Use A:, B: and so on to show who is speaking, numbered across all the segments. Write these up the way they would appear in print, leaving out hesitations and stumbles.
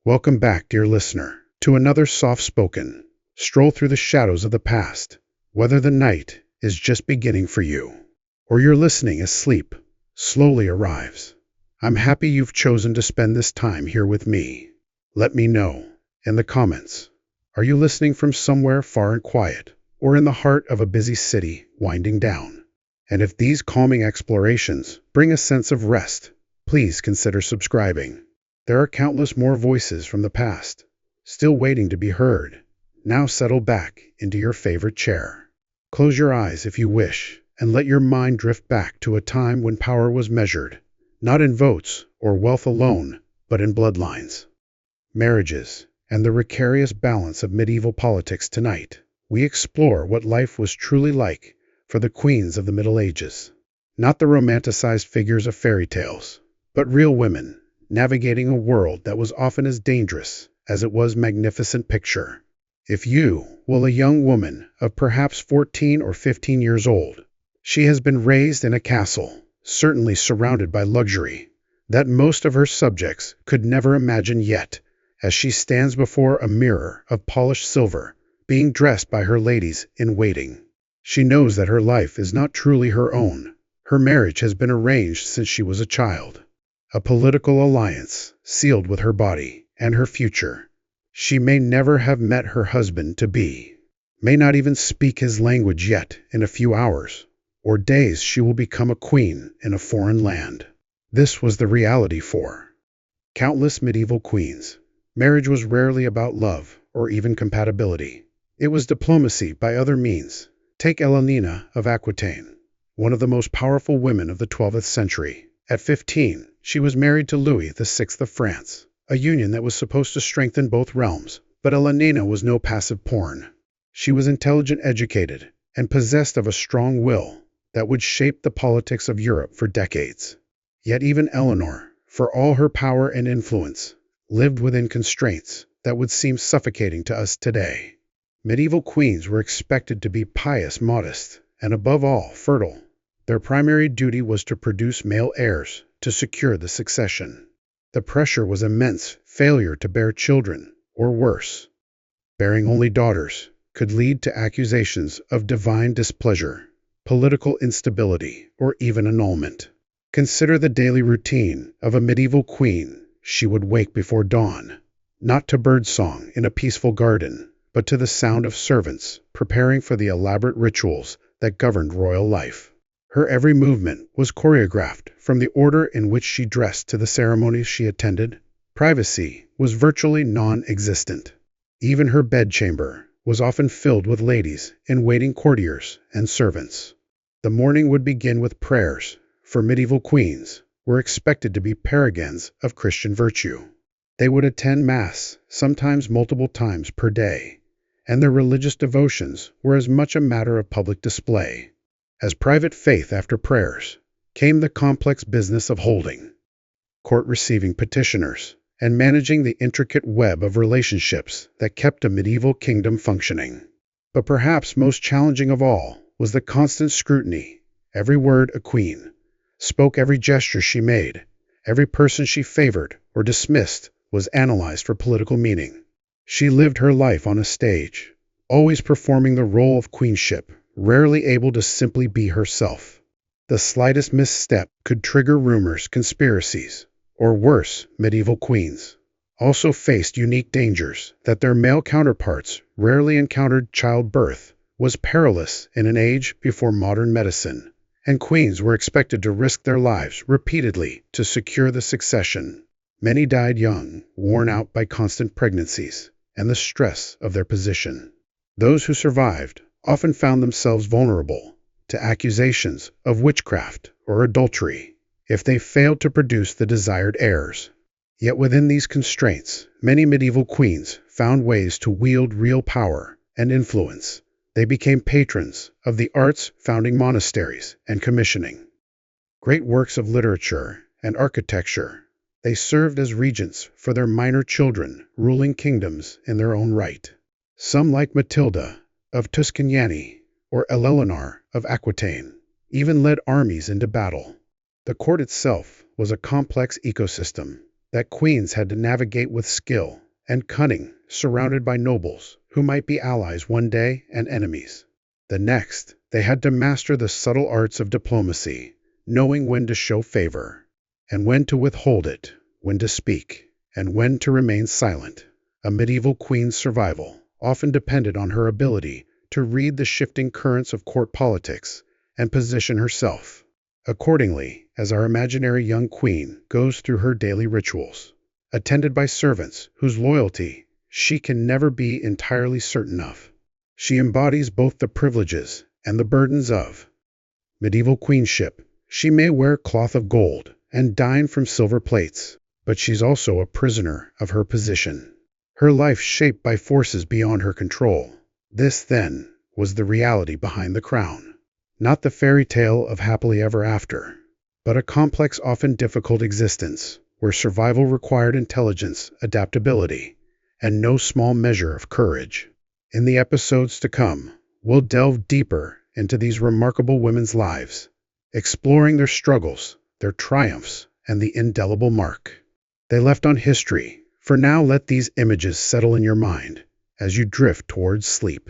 A: Welcome back, dear listener, to another soft-spoken stroll through the shadows of the past. Whether the night is just beginning for you, or you're listening as sleep slowly arrives, I'm happy you've chosen to spend this time here with me. Let me know in the comments. Are you listening from somewhere far and quiet, or in the heart of a busy city winding down? And if these calming explorations bring a sense of rest, please consider subscribing. There are countless more voices from the past, still waiting to be heard. Now settle back into your favorite chair. Close your eyes if you wish, and let your mind drift back to a time when power was measured, not in votes or wealth alone, but in bloodlines, marriages, and the precarious balance of medieval politics. Tonight, we explore what life was truly like for the queens of the Middle Ages. Not the romanticized figures of fairy tales, but real women navigating a world that was often as dangerous as it was magnificent picture. If you, a young woman of perhaps 14 or 15 years old, she has been raised in a castle, certainly surrounded by luxury, that most of her subjects could never imagine yet, as she stands before a mirror of polished silver, being dressed by her ladies in waiting. She knows that her life is not truly her own. Her marriage has been arranged since she was a child, a political alliance sealed with her body and her future. She may never have met her husband-to-be, may not even speak his language yet. In a few hours or days she will become a queen in a foreign land. This was the reality for countless medieval queens. Marriage was rarely about love or even compatibility. It was diplomacy by other means. Take Elenina of Aquitaine, one of the most powerful women of the 12th century. At 15, she was married to Louis VI of France, a union that was supposed to strengthen both realms. But Elenina was no passive pawn. She was intelligent, educated, and possessed of a strong will that would shape the politics of Europe for decades. Yet even Eleanor, for all her power and influence, lived within constraints that would seem suffocating to us today. Medieval queens were expected to be pious, modest, and above all, fertile. Their primary duty was to produce male heirs to secure the succession. The pressure was immense. Failure to bear children, or worse, bearing only daughters, could lead to accusations of divine displeasure, political instability, or even annulment. Consider the daily routine of a medieval queen. She would wake before dawn, not to birdsong in a peaceful garden, but to the sound of servants preparing for the elaborate rituals that governed royal life. Her every movement was choreographed, from the order in which she dressed to the ceremonies she attended. Privacy was virtually non-existent. Even her bedchamber was often filled with ladies in waiting, courtiers, and servants. The morning would begin with prayers, for medieval queens were expected to be paragons of Christian virtue. They would attend Mass, sometimes multiple times per day, and their religious devotions were as much a matter of public display as private faith. After prayers came the complex business of holding court, receiving petitioners, and managing the intricate web of relationships that kept a medieval kingdom functioning. But perhaps most challenging of all was the constant scrutiny. Every word a queen spoke, every gesture she made, every person she favored or dismissed was analyzed for political meaning. She lived her life on a stage, always performing the role of queenship, rarely able to simply be herself. The slightest misstep could trigger rumors, conspiracies, or worse. Medieval queens also faced unique dangers that their male counterparts rarely encountered. Childbirth was perilous in an age before modern medicine, and queens were expected to risk their lives repeatedly to secure the succession. Many died young, worn out by constant pregnancies and the stress of their position. Those who survived often found themselves vulnerable to accusations of witchcraft or adultery if they failed to produce the desired heirs. Yet within these constraints, many medieval queens found ways to wield real power and influence. They became patrons of the arts, founding monasteries and commissioning great works of literature and architecture. They served as regents for their minor children, ruling kingdoms in their own right. Some, like Matilda of Tuscany or Eleanor of Aquitaine, even led armies into battle. The court itself was a complex ecosystem that queens had to navigate with skill and cunning, surrounded by nobles who might be allies one day and enemies the next. They had to master the subtle arts of diplomacy, knowing when to show favor and when to withhold it, when to speak and when to remain silent. A medieval queen's survival often depended on her ability to read the shifting currents of court politics and position herself accordingly as our imaginary young queen goes through her daily rituals, attended by servants whose loyalty she can never be entirely certain of. She embodies both the privileges and the burdens of medieval queenship. She may wear cloth of gold and dine from silver plates, but she's also a prisoner of her position. Her life shaped by forces beyond her control. This, then, was the reality behind the crown. Not the fairy tale of happily ever after, but a complex, often difficult existence where survival required intelligence, adaptability, and no small measure of courage. In the episodes to come, we'll delve deeper into these remarkable women's lives, exploring their struggles, their triumphs, and the indelible mark they left on history. For now, let these images settle in your mind as you drift towards sleep.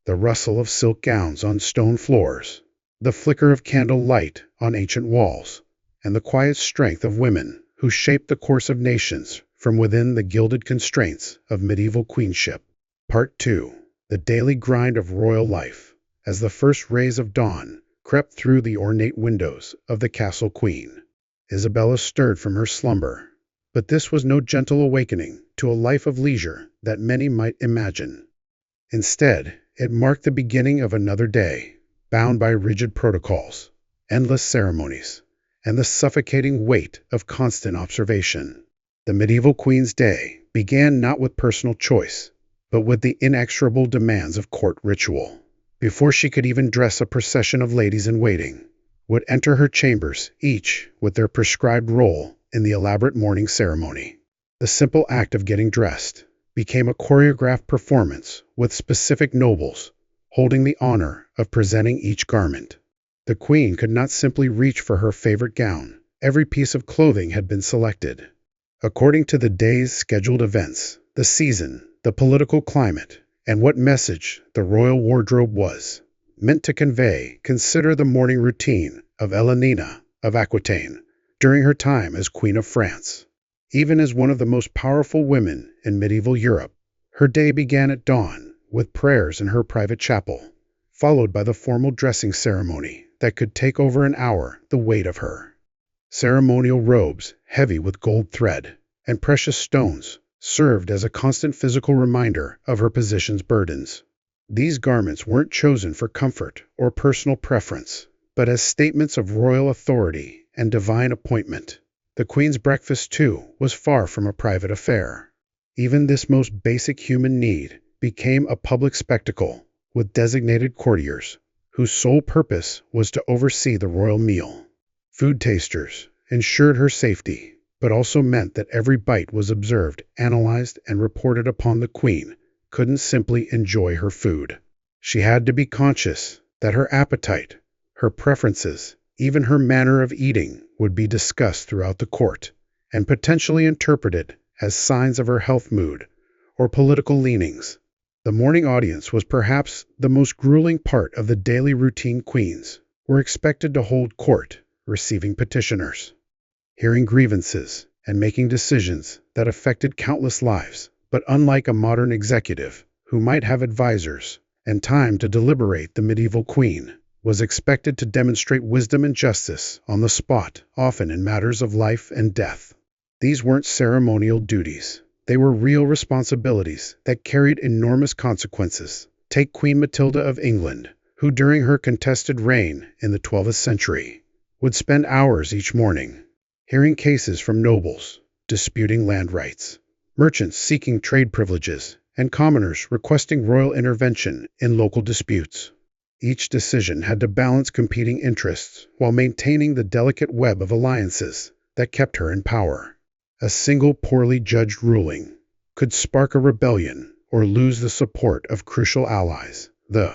A: The rustle of silk gowns on stone floors, the flicker of candle light on ancient walls, and the quiet strength of women who shaped the course of nations from within the gilded constraints of medieval queenship. Part 2. The daily grind of royal life. As the first rays of dawn crept through the ornate windows of the Castle Queen, Isabella stirred from her slumber. But this was no gentle awakening to a life of leisure that many might imagine. Instead, it marked the beginning of another day, bound by rigid protocols, endless ceremonies, and the suffocating weight of constant observation. The medieval queen's day began not with personal choice, but with the inexorable demands of court ritual. Before she could even dress, a procession of ladies-in-waiting would enter her chambers, each with their prescribed role in the elaborate morning ceremony. The simple act of getting dressed became a choreographed performance, with specific nobles holding the honor of presenting each garment. The queen could not simply reach for her favorite gown. Every piece of clothing had been selected according to the day's scheduled events, the season, the political climate, and what message the royal wardrobe was meant to convey. Consider the morning routine of Elénine of Aquitaine during her time as Queen of France. Even as one of the most powerful women in medieval Europe, her day began at dawn with prayers in her private chapel, followed by the formal dressing ceremony that could take over an hour the weight of her. Ceremonial robes, heavy with gold thread and precious stones, served as a constant physical reminder of her position's burdens. These garments weren't chosen for comfort or personal preference, but as statements of royal authority and divine appointment. The queen's breakfast, too, was far from a private affair. Even this most basic human need became a public spectacle, with designated courtiers, whose sole purpose was to oversee the royal meal. Food tasters ensured her safety, but also meant that every bite was observed, analyzed, and reported upon. The queen couldn't simply enjoy her food. She had to be conscious that her appetite, her preferences, even her manner of eating would be discussed throughout the court and potentially interpreted as signs of her health, mood, or political leanings. The morning audience was perhaps the most grueling part of the daily routine. Queens were expected to hold court, receiving petitioners, hearing grievances, and making decisions that affected countless lives. But unlike a modern executive, who might have advisors and time to deliberate, the medieval queen was expected to demonstrate wisdom and justice on the spot, often in matters of life and death. These weren't ceremonial duties. They were real responsibilities that carried enormous consequences. Take Queen Matilda of England, who during her contested reign in the 12th century would spend hours each morning hearing cases from nobles disputing land rights, merchants seeking trade privileges, and commoners requesting royal intervention in local disputes. Each decision had to balance competing interests while maintaining the delicate web of alliances that kept her in power. A single poorly judged ruling could spark a rebellion or lose the support of crucial allies. The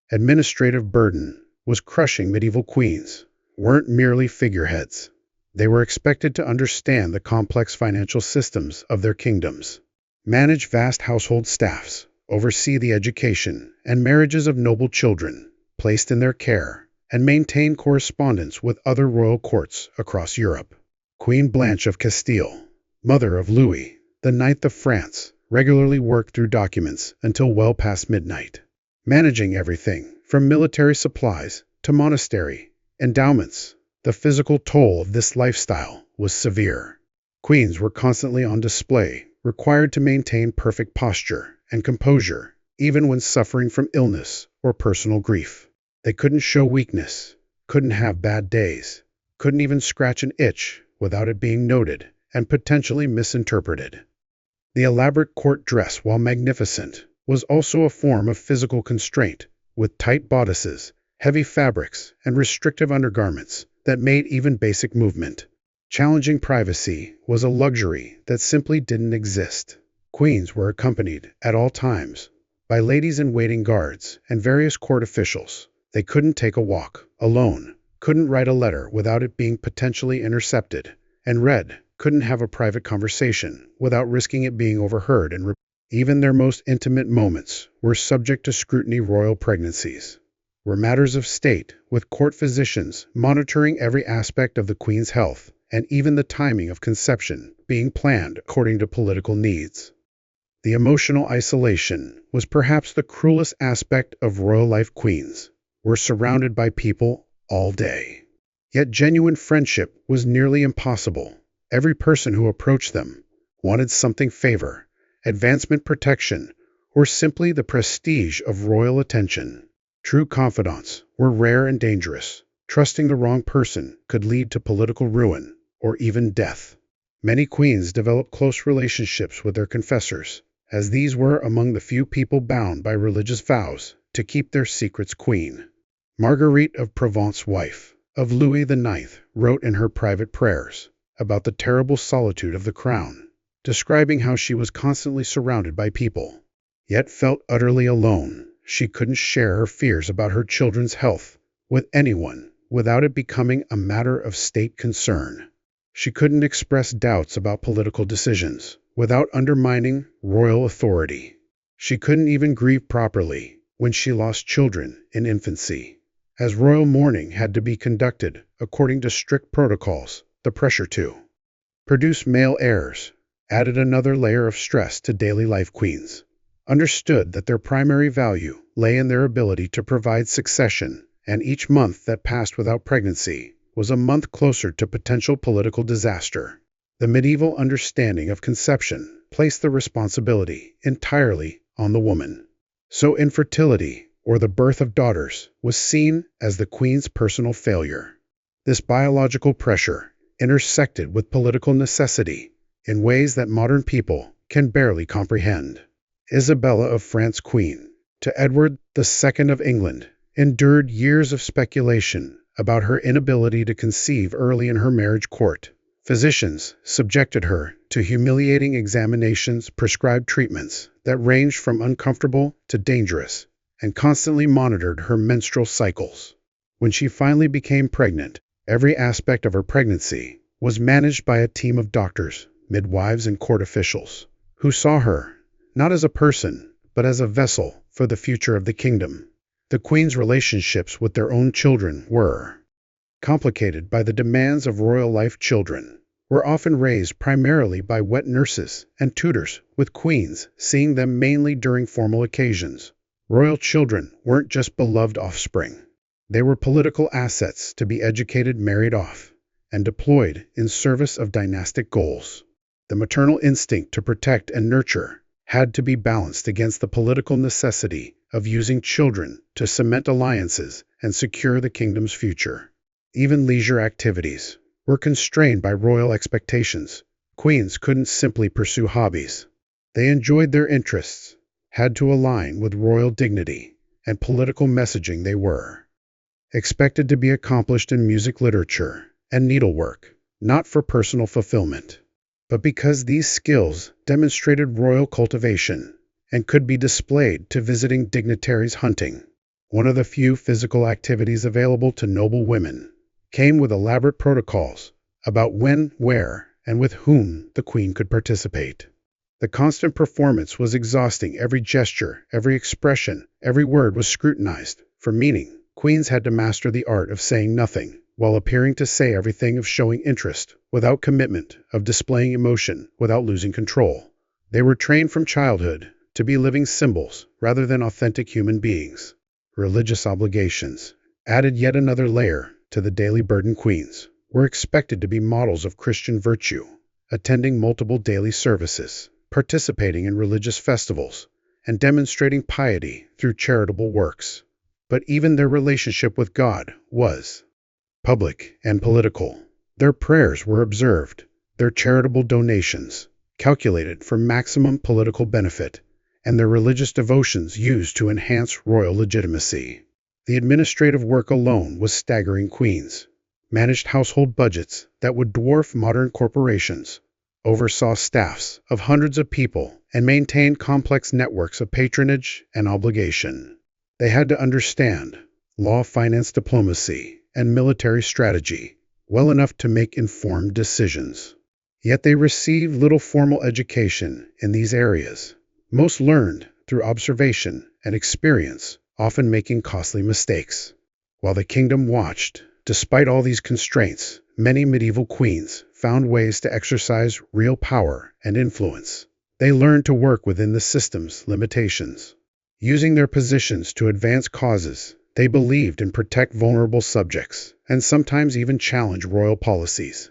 A: administrative burden was crushing. Medieval queens weren't merely figureheads. They were expected to understand the complex financial systems of their kingdoms, manage vast household staffs, oversee the education and marriages of noble children placed in their care, and maintain correspondence with other royal courts across Europe. Queen Blanche of Castile, mother of Louis IX of France, regularly worked through documents until well past midnight, managing everything from military supplies to monastery endowments. The physical toll of this lifestyle was severe. Queens were constantly on display, required to maintain perfect posture and composure, even when suffering from illness or personal grief. They couldn't show weakness, couldn't have bad days, couldn't even scratch an itch without it being noted and potentially misinterpreted. The elaborate court dress, while magnificent, was also a form of physical constraint, with tight bodices, heavy fabrics, and restrictive undergarments that made even basic movement. Challenging privacy was a luxury that simply didn't exist. Queens were accompanied, at all times, by ladies-in-waiting guards and various court officials. They couldn't take a walk alone, couldn't write a letter without it being potentially intercepted, and couldn't have a private conversation without risking it being overheard and even their most intimate moments were subject to scrutiny. Royal pregnancies were matters of state, with court physicians monitoring every aspect of the Queen's health, and even the timing of conception being planned according to political needs. The emotional isolation was perhaps the cruelest aspect of royal life. Queens were surrounded by people all day, yet genuine friendship was nearly impossible. Every person who approached them wanted something: favor, advancement, protection, or simply the prestige of royal attention. True confidants were rare and dangerous. Trusting the wrong person could lead to political ruin or even death. Many queens developed close relationships with their confessors, as these were among the few people bound by religious vows to keep their secrets. Queen Marguerite of Provence, wife of Louis IX, wrote in her private prayers about the terrible solitude of the crown, describing how she was constantly surrounded by people, yet felt utterly alone. She couldn't share her fears about her children's health with anyone without it becoming a matter of state concern. She couldn't express doubts about political decisions without undermining royal authority. She couldn't even grieve properly when she lost children in infancy, as royal mourning had to be conducted according to strict protocols. The pressure to produce male heirs added another layer of stress to daily life. Queens understood that their primary value lay in their ability to provide succession, and each month that passed without pregnancy was a month closer to potential political disaster. The medieval understanding of conception placed the responsibility entirely on the woman. So infertility, or the birth of daughters, was seen as the queen's personal failure. This biological pressure intersected with political necessity in ways that modern people can barely comprehend. Isabella of France, queen to Edward II of England, endured years of speculation about her inability to conceive early in her marriage. Court physicians subjected her to humiliating examinations, prescribed treatments that ranged from uncomfortable to dangerous, and constantly monitored her menstrual cycles. When she finally became pregnant, every aspect of her pregnancy was managed by a team of doctors, midwives, and court officials who saw her not as a person, but as a vessel for the future of the kingdom. The queen's relationships with their own children were complicated by the demands of royal life. Children were often raised primarily by wet nurses and tutors, with queens seeing them mainly during formal occasions. Royal children weren't just beloved offspring. They were political assets to be educated, married off, and deployed in service of dynastic goals. The maternal instinct to protect and nurture had to be balanced against the political necessity of using children to cement alliances and secure the kingdom's future. Even leisure activities were constrained by royal expectations. Queens couldn't simply pursue hobbies. They enjoyed their interests, had to align with royal dignity and political messaging. They were expected to be accomplished in music, literature, and needlework, not for personal fulfillment, but because these skills demonstrated royal cultivation and could be displayed to visiting dignitaries. Hunting, one of the few physical activities available to noble women, came with elaborate protocols about when, where, and with whom the queen could participate. The constant performance was exhausting. Every gesture, every expression, every word was scrutinized for meaning. Queens had to master the art of saying nothing, while appearing to say everything, of showing interest without commitment, of displaying emotion without losing control. They were trained from childhood to be living symbols rather than authentic human beings. Religious obligations added yet another layer to the daily burden. Queens were expected to be models of Christian virtue, attending multiple daily services, participating in religious festivals, and demonstrating piety through charitable works. But even their relationship with God was public and political. Their prayers were observed, their charitable donations calculated for maximum political benefit, and their religious devotions used to enhance royal legitimacy. The administrative work alone was staggering. Queens managed household budgets that would dwarf modern corporations, oversaw staffs of hundreds of people, and maintained complex networks of patronage and obligation. They had to understand law, finance, diplomacy, and military strategy well enough to make informed decisions. Yet they received little formal education in these areas. Most learned through observation and experience, often making costly mistakes. While the kingdom watched, despite all these constraints, many medieval queens found ways to exercise real power and influence. They learned to work within the system's limitations. Using their positions to advance causes they believed in, protect vulnerable subjects, and sometimes even challenge royal policies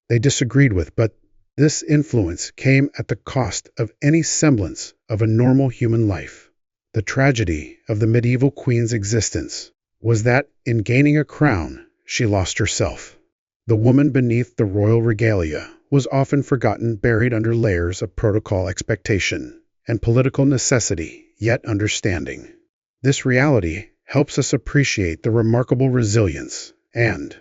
A: they disagreed with, but this influence came at the cost of any semblance of a normal human life. The tragedy of the medieval queen's existence was that, in gaining a crown, she lost herself. The woman beneath the royal regalia was often forgotten, buried under layers of protocol, expectation, and political necessity, yet understanding this reality helps us appreciate the remarkable resilience and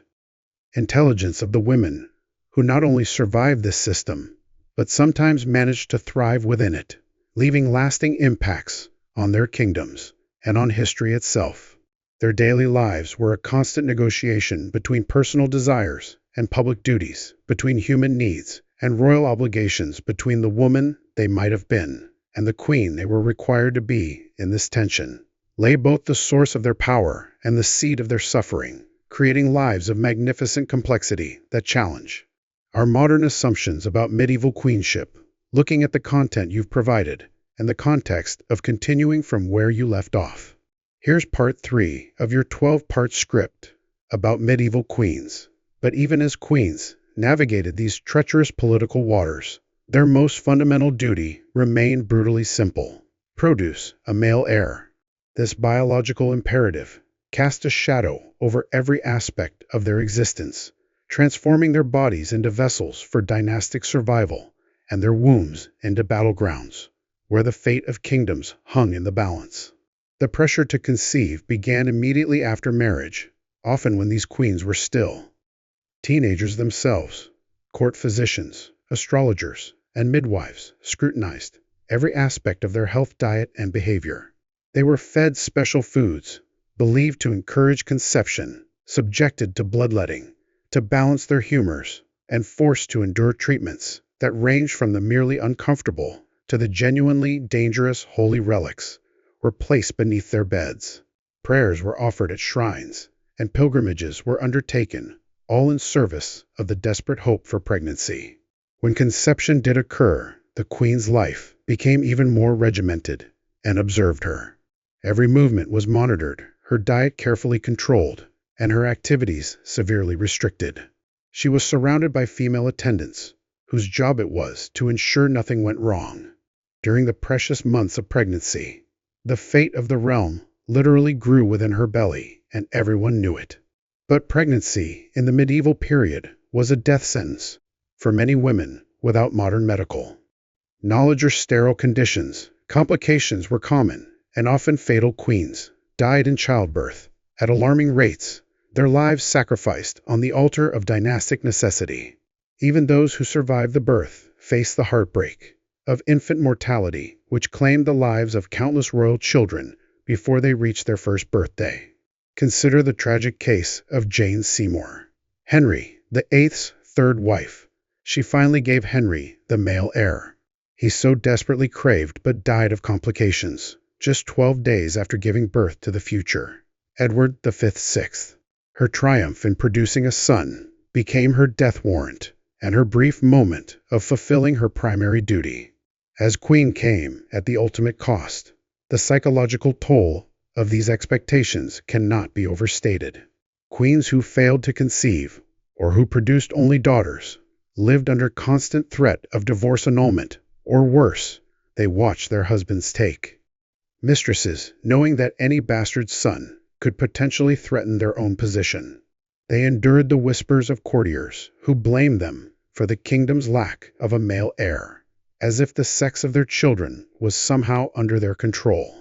A: intelligence of the women who not only survived this system, but sometimes managed to thrive within it, leaving lasting impacts on their kingdoms and on history itself. Their daily lives were a constant negotiation between personal desires and public duties, between human needs and royal obligations, between the woman they might have been and the queen they were required to be. In this tension lay both the source of their power and the seed of their suffering, creating lives of magnificent complexity that challenge our modern assumptions about medieval queenship. Looking at the content you've provided and the context of continuing from where you left off, here's part 3 of your 12-part script about medieval queens. But even as queens navigated these treacherous political waters, their most fundamental duty remained brutally simple: produce a male heir. This biological imperative cast a shadow over every aspect of their existence, transforming their bodies into vessels for dynastic survival and their wombs into battlegrounds where the fate of kingdoms hung in the balance. The pressure to conceive began immediately after marriage, often when these queens were still teenagers themselves. Court physicians, astrologers, and midwives scrutinized every aspect of their health, diet, and behavior. They were fed special foods, believed to encourage conception, subjected to bloodletting, to balance their humors, and forced to endure treatments that ranged from the merely uncomfortable to the genuinely dangerous. Holy relics were placed beneath their beds. Prayers were offered at shrines, and pilgrimages were undertaken, all in service of the desperate hope for pregnancy. When conception did occur, the queen's life became even more regimented and observed her. Every movement was monitored, her diet carefully controlled, and her activities severely restricted. She was surrounded by female attendants, whose job it was to ensure nothing went wrong. During the precious months of pregnancy, the fate of the realm literally grew within her belly, and everyone knew it. But pregnancy in the medieval period was a death sentence for many women without modern medical knowledge or sterile conditions. Complications were common, and often fatal. Queens died in childbirth at alarming rates, their lives sacrificed on the altar of dynastic necessity. Even those who survived the birth faced the heartbreak of infant mortality, which claimed the lives of countless royal children before they reached their first birthday. Consider the tragic case of Jane Seymour, Henry VIII's third wife, she finally gave Henry the male heir he so desperately craved but died of complications, just 12 days after giving birth to the future Edward V VI. Her triumph in producing a son became her death warrant and her brief moment of fulfilling her primary duty. As queen came at the ultimate cost, the psychological toll of these expectations cannot be overstated. Queens who failed to conceive, or who produced only daughters, lived under constant threat of divorce annulment, or worse, they watched their husbands take. Mistresses, knowing that any bastard son could potentially threaten their own position, they endured the whispers of courtiers who blamed them for the kingdom's lack of a male heir, as if the sex of their children was somehow under their control.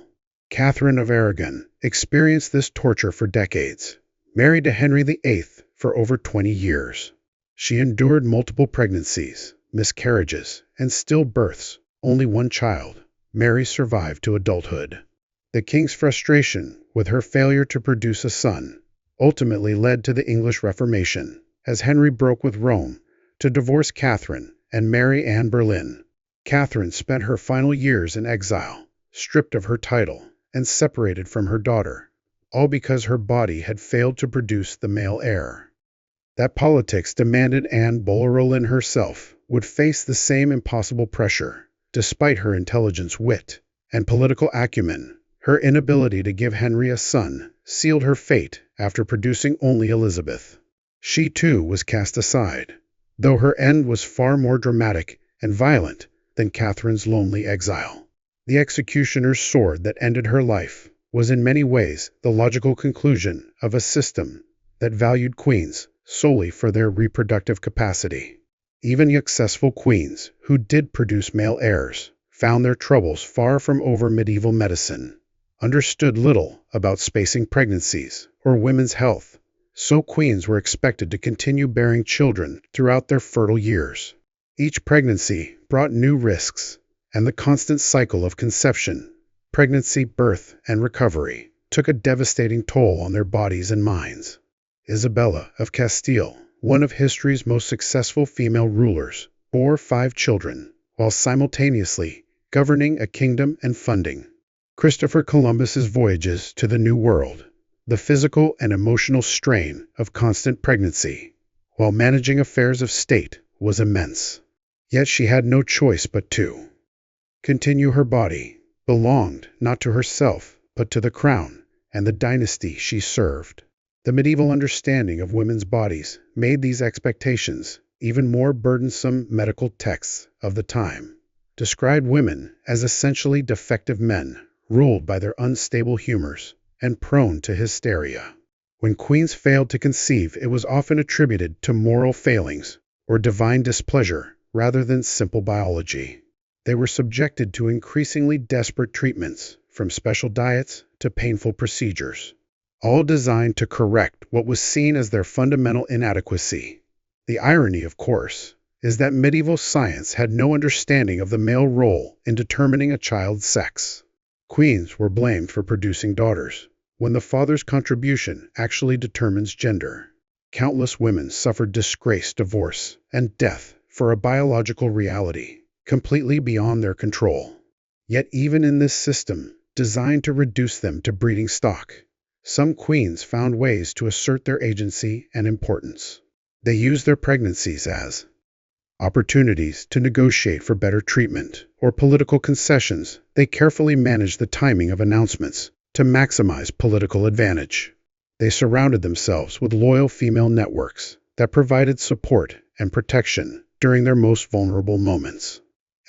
A: Catherine of Aragon experienced this torture for decades. Married to Henry VIII for over 20 years, she endured multiple pregnancies, miscarriages, and stillbirths. Only one child, Mary, survived to adulthood. The king's frustration with her failure to produce a son ultimately led to the English Reformation, as Henry broke with Rome to divorce Catherine and marry Anne Boleyn. Catherine spent her final years in exile, stripped of her title and separated from her daughter, all because her body had failed to produce the male heir. That politics demanded Anne Boleyn herself would face the same impossible pressure. Despite her intelligence, wit, and political acumen, her inability to give Henry a son sealed her fate after producing only Elizabeth. She too was cast aside, though her end was far more dramatic and violent than Catherine's lonely exile. The executioner's sword that ended her life was in many ways the logical conclusion of a system that valued queens solely for their reproductive capacity. Even successful queens who did produce male heirs found their troubles far from over. Medieval medicine understood little about spacing pregnancies or women's health, so queens were expected to continue bearing children throughout their fertile years. Each pregnancy brought new risks, and the constant cycle of conception, pregnancy, birth, and recovery took a devastating toll on their bodies and minds. Isabella of Castile, one of history's most successful female rulers, bore 5 children, while simultaneously governing a kingdom and funding Christopher Columbus's voyages to the New World. The physical and emotional strain of constant pregnancy, while managing affairs of state, was immense. Yet she had no choice but to continue. Her body belonged not to herself, but to the crown and the dynasty she served. The medieval understanding of women's bodies made these expectations even more burdensome. Medical texts of the time described women as essentially defective men, ruled by their unstable humors and prone to hysteria. When queens failed to conceive, it was often attributed to moral failings or divine displeasure rather than simple biology. They were subjected to increasingly desperate treatments, from special diets to painful procedures, all designed to correct what was seen as their fundamental inadequacy. The irony, of course, is that medieval science had no understanding of the male role in determining a child's sex. Queens were blamed for producing daughters, when the father's contribution actually determines gender. Countless women suffered disgrace, divorce, and death for a biological reality completely beyond their control. Yet even in this system, designed to reduce them to breeding stock, some queens found ways to assert their agency and importance. They used their pregnancies as opportunities to negotiate for better treatment or political concessions. They carefully managed the timing of announcements to maximize political advantage. They surrounded themselves with loyal female networks that provided support and protection during their most vulnerable moments.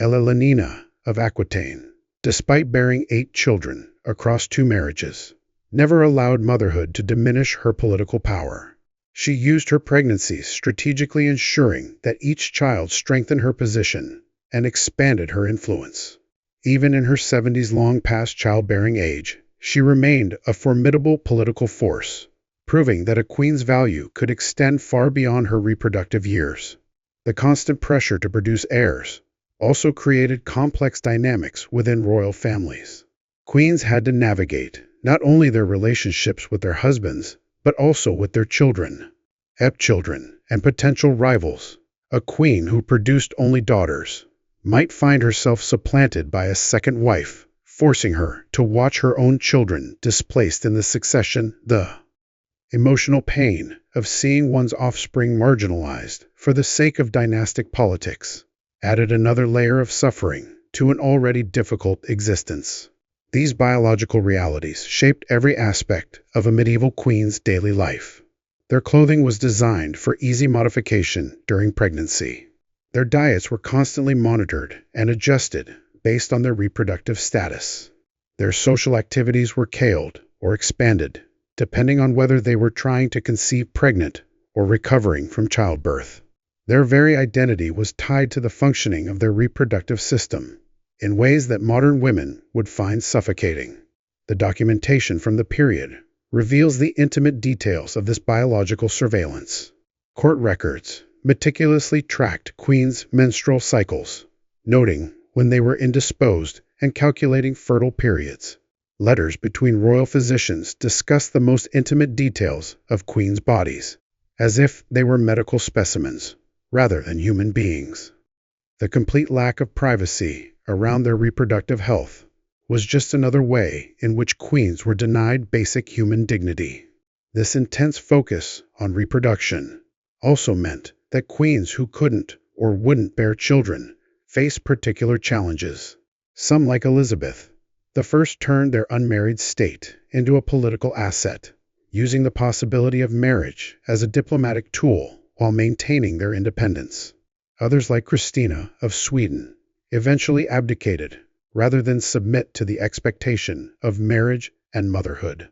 A: Elenina of Aquitaine, despite bearing 8 children across 2 marriages, never allowed motherhood to diminish her political power. She used her pregnancies strategically, ensuring that each child strengthened her position and expanded her influence. Even in her 70s, long past childbearing age, she remained a formidable political force, proving that a queen's value could extend far beyond her reproductive years. The constant pressure to produce heirs also created complex dynamics within royal families. Queens had to navigate not only their relationships with their husbands, but also with their children. stepchildren, and potential rivals. A queen who produced only daughters might find herself supplanted by a second wife, forcing her to watch her own children displaced in the succession. The emotional pain of seeing one's offspring marginalized for the sake of dynastic politics added another layer of suffering to an already difficult existence. These biological realities shaped every aspect of a medieval queen's daily life. Their clothing was designed for easy modification during pregnancy. Their diets were constantly monitored and adjusted based on their reproductive status. Their social activities were scaled or expanded, depending on whether they were trying to conceive pregnant or recovering from childbirth. Their very identity was tied to the functioning of their reproductive system in ways that modern women would find suffocating. The documentation from the period reveals the intimate details of this biological surveillance. Court records meticulously tracked queens' menstrual cycles, noting when they were indisposed and calculating fertile periods. Letters between royal physicians discussed the most intimate details of queens' bodies, as if they were medical specimens rather than human beings. The complete lack of privacy around their reproductive health was just another way in which queens were denied basic human dignity. This intense focus on reproduction also meant that queens who couldn't or wouldn't bear children faced particular challenges. Some, like Elizabeth I, turned their unmarried state into a political asset, using the possibility of marriage as a diplomatic tool while maintaining their independence. Others, like Christina of Sweden, eventually abdicated rather than submit to the expectation of marriage and motherhood.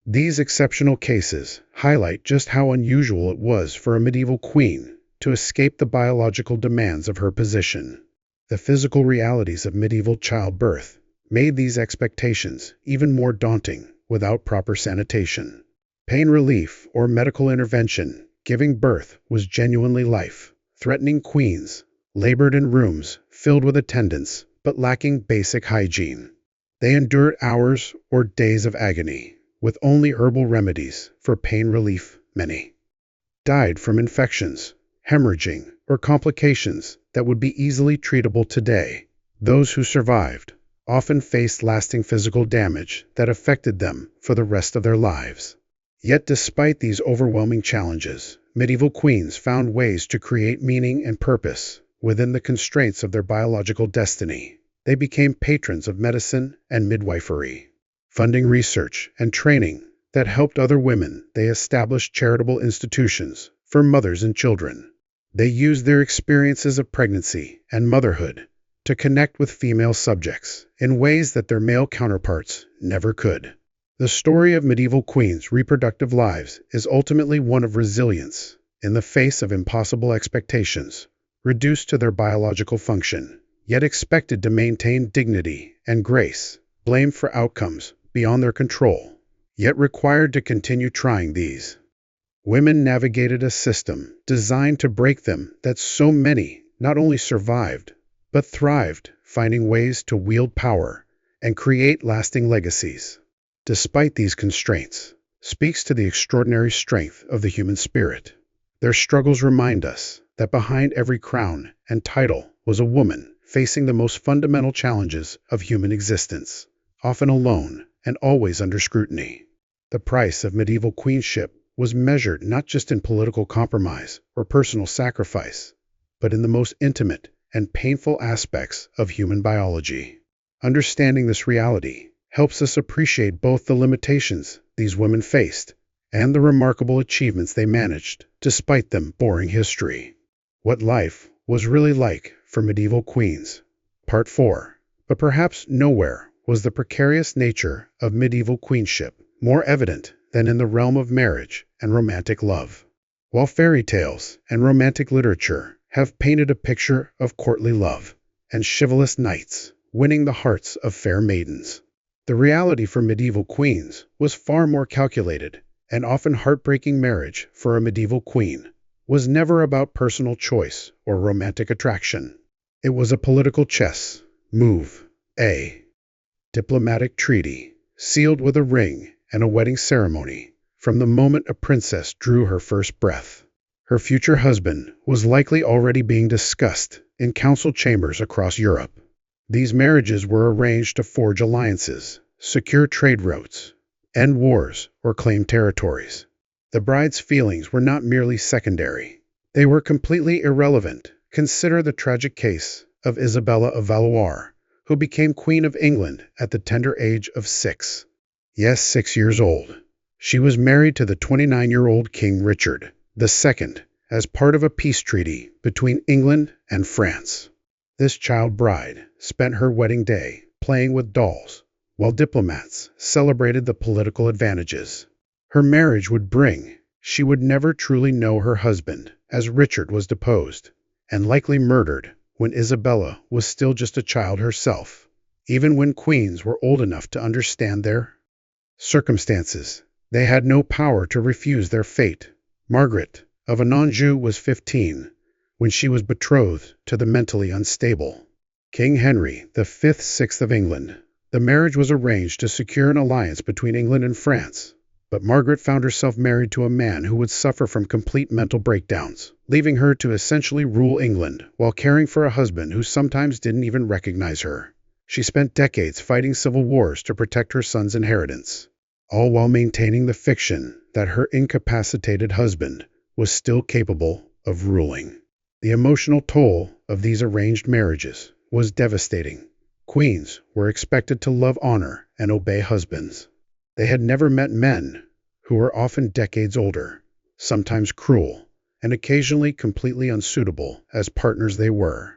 A: These exceptional cases highlight just how unusual it was for a medieval queen to escape the biological demands of her position. The physical realities of medieval childbirth made these expectations even more daunting without proper sanitation. Pain relief or medical intervention giving birth was genuinely life-threatening. Queens labored in rooms filled with attendants but lacking basic hygiene. They endured hours or days of agony with only herbal remedies for pain relief. Many died from infections, hemorrhaging, or complications that would be easily treatable today. Those who survived often faced lasting physical damage that affected them for the rest of their lives. Yet despite these overwhelming challenges, medieval queens found ways to create meaning and purpose within the constraints of their biological destiny. They became patrons of medicine and midwifery, funding research and training that helped other women. They established charitable institutions for mothers and children. They used their experiences of pregnancy and motherhood to connect with female subjects in ways that their male counterparts never could. The story of medieval queens' reproductive lives is ultimately one of resilience in the face of impossible expectations, reduced to their biological function, yet expected to maintain dignity and grace, blamed for outcomes beyond their control, yet required to continue trying. These women navigated a system designed to break them, that so many not only survived, but thrived, finding ways to wield power and create lasting legacies. Despite these constraints, speaks to the extraordinary strength of the human spirit. Their struggles remind us that behind every crown and title was a woman facing the most fundamental challenges of human existence, often alone and always under scrutiny. The price of medieval queenship was measured not just in political compromise or personal sacrifice, but in the most intimate and painful aspects of human biology. Understanding this reality helps us appreciate both the limitations these women faced and the remarkable achievements they managed despite them. Boring history. What life was really like for medieval queens. Part 4. But perhaps nowhere was the precarious nature of medieval queenship more evident than in the realm of marriage and romantic love. While fairy tales and romantic literature have painted a picture of courtly love and chivalrous knights winning the hearts of fair maidens, the reality for medieval queens was far more calculated, and often heartbreaking. Marriage for a medieval queen was never about personal choice or romantic attraction. It was a political chess move, a diplomatic treaty, sealed with a ring and a wedding ceremony from the moment a princess drew her first breath. Her future husband was likely already being discussed in council chambers across Europe. These marriages were arranged to forge alliances, secure trade routes, end wars, or claim territories. The bride's feelings were not merely secondary. They were completely irrelevant. Consider the tragic case of Isabella of Valois, who became Queen of England at the tender age of 6. Yes, 6 years old. She was married to the 29-year-old King Richard II as part of a peace treaty between England and France. This child bride spent her wedding day playing with dolls, while diplomats celebrated the political advantages her marriage would bring. She would never truly know her husband, as Richard was deposed and likely murdered when Isabella was still just a child herself, even when queens were old enough to understand their circumstances. They had no power to refuse their fate. Margaret of Anjou was 15 when she was betrothed to the mentally unstable King Henry V, 6th of England. The marriage was arranged to secure an alliance between England and France, but Margaret found herself married to a man who would suffer from complete mental breakdowns, leaving her to essentially rule England while caring for a husband who sometimes didn't even recognize her. She spent decades fighting civil wars to protect her son's inheritance, all while maintaining the fiction that her incapacitated husband was still capable of ruling. The emotional toll of these arranged marriages was devastating. Queens were expected to love, honor, and obey husbands. They had never met men who were often decades older, sometimes cruel, and occasionally completely unsuitable as partners. They were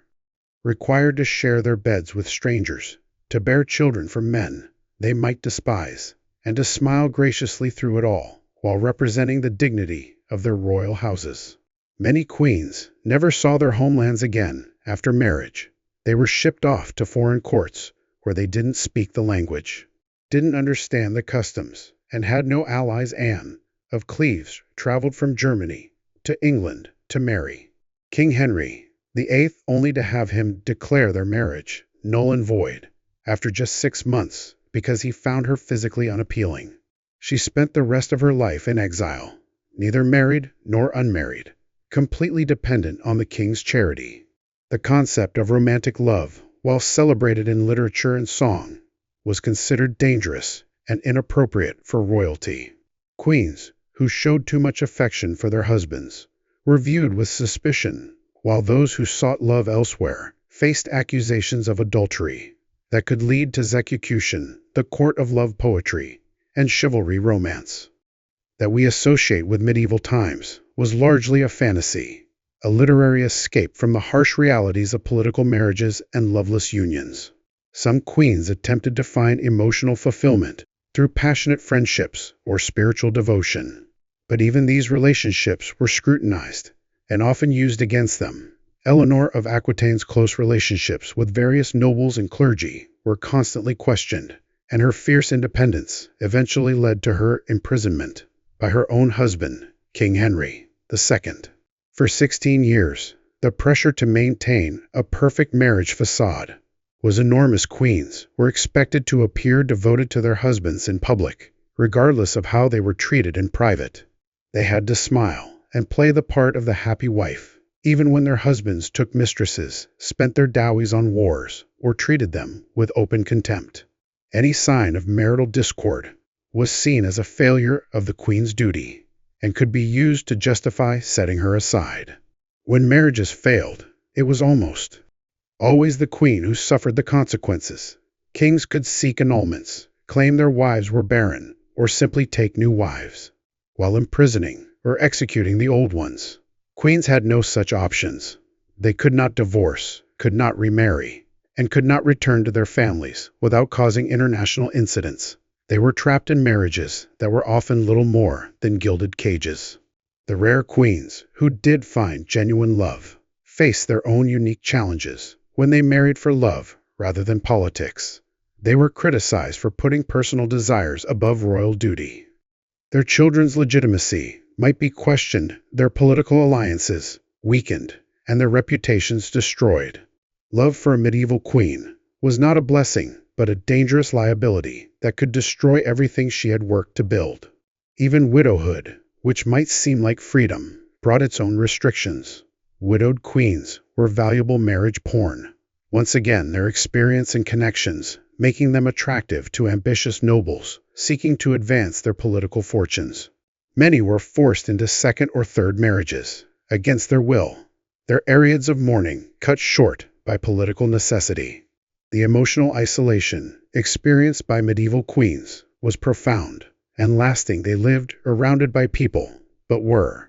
A: required to share their beds with strangers, to bear children from men they might despise, and to smile graciously through it all, while representing the dignity of their royal houses. Many queens never saw their homelands again after marriage. They were shipped off to foreign courts where they didn't speak the language, didn't understand the customs, and had no allies. Anne of Cleves traveled from Germany to England to marry King Henry VIII, only to have him declare their marriage null and void after just 6 months because he found her physically unappealing. She spent the rest of her life in exile, neither married nor unmarried, completely dependent on the king's charity. The concept of romantic love, while celebrated in literature and song, was considered dangerous and inappropriate for royalty. Queens who showed too much affection for their husbands were viewed with suspicion, while those who sought love elsewhere faced accusations of adultery that could lead to execution. The court of love poetry and chivalry romance that we associate with medieval times was largely a fantasy, a literary escape from the harsh realities of political marriages and loveless unions. Some queens attempted to find emotional fulfillment through passionate friendships or spiritual devotion, but even these relationships were scrutinized and often used against them. Eleanor of Aquitaine's close relationships with various nobles and clergy were constantly questioned, and her fierce independence eventually led to her imprisonment by her own husband, King Henry II. For 16 years, the pressure to maintain a perfect marriage facade was enormous. Queens were expected to appear devoted to their husbands in public, regardless of how they were treated in private. They had to smile and play the part of the happy wife, even when their husbands took mistresses, spent their dowries on wars, or treated them with open contempt. Any sign of marital discord was seen as a failure of the queen's duty and could be used to justify setting her aside. When marriages failed, it was almost always the queen who suffered the consequences. Kings could seek annulments, claim their wives were barren, or simply take new wives, while imprisoning or executing the old ones. Queens had no such options. They could not divorce, could not remarry, and could not return to their families without causing international incidents. They were trapped in marriages that were often little more than gilded cages. The rare queens who did find genuine love faced their own unique challenges when they married for love rather than politics. They were criticized for putting personal desires above royal duty. Their children's legitimacy might be questioned, their political alliances weakened, and their reputations destroyed. Love for a medieval queen was not a blessing, but a dangerous liability that could destroy everything she had worked to build. Even widowhood, which might seem like freedom, brought its own restrictions. Widowed queens were valuable marriage pawn. Once again, their experience and connections making them attractive to ambitious nobles seeking to advance their political fortunes. Many were forced into second or third marriages against their will, their periods of mourning cut short by political necessity. The emotional isolation experienced by medieval queens was profound and lasting. They lived surrounded by people, but were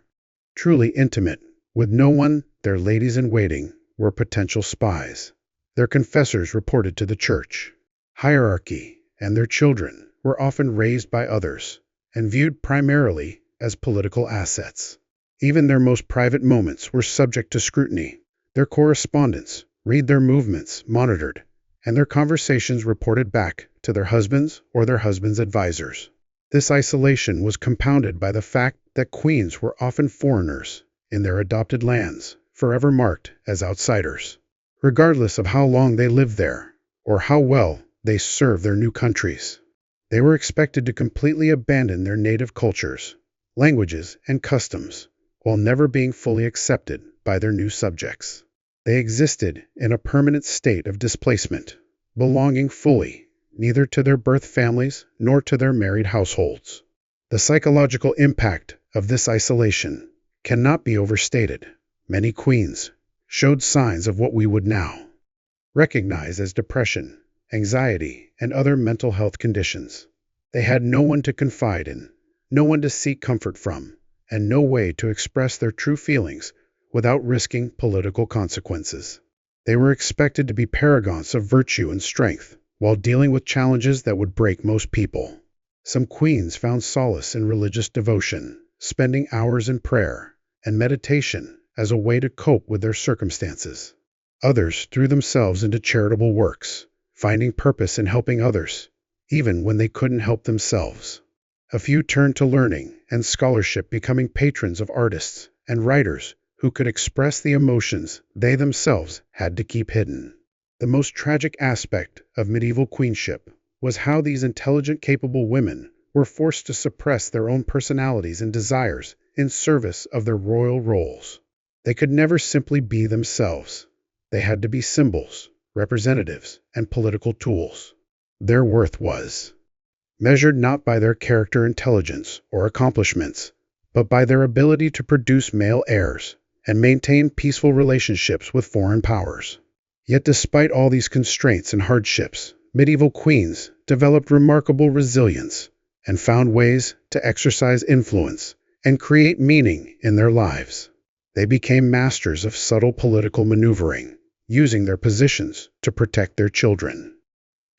A: truly intimate with no one. Their ladies-in-waiting were potential spies. Their confessors reported to the church. Hierarchy, and their children were often raised by others and viewed primarily as political assets. Even their most private moments were subject to scrutiny. Their correspondence, read their movements, monitored, and their conversations reported back to their husbands or their husbands' advisors. This isolation was compounded by the fact that queens were often foreigners in their adopted lands, forever marked as outsiders. Regardless of how long they lived there or how well they served their new countries, they were expected to completely abandon their native cultures, languages, and customs, while never being fully accepted by their new subjects. They existed in a permanent state of displacement, belonging fully neither to their birth families nor to their married households. The psychological impact of this isolation cannot be overstated. Many queens showed signs of what we would now recognize as depression, anxiety, and other mental health conditions. They had no one to confide in, no one to seek comfort from, and no way to express their true feelings without risking political consequences. They were expected to be paragons of virtue and strength, while dealing with challenges that would break most people. Some queens found solace in religious devotion, spending hours in prayer and meditation as a way to cope with their circumstances. Others threw themselves into charitable works, finding purpose in helping others, even when they couldn't help themselves. A few turned to learning and scholarship, becoming patrons of artists and writers who could express the emotions they themselves had to keep hidden. The most tragic aspect of medieval queenship was how these intelligent, capable women were forced to suppress their own personalities and desires in service of their royal roles. They could never simply be themselves. They had to be symbols, representatives, and political tools. Their worth was measured not by their character, intelligence, or accomplishments, but by their ability to produce male heirs and maintain peaceful relationships with foreign powers. Yet despite all these constraints and hardships, medieval queens developed remarkable resilience and found ways to exercise influence and create meaning in their lives. They became masters of subtle political maneuvering, using their positions to protect their children,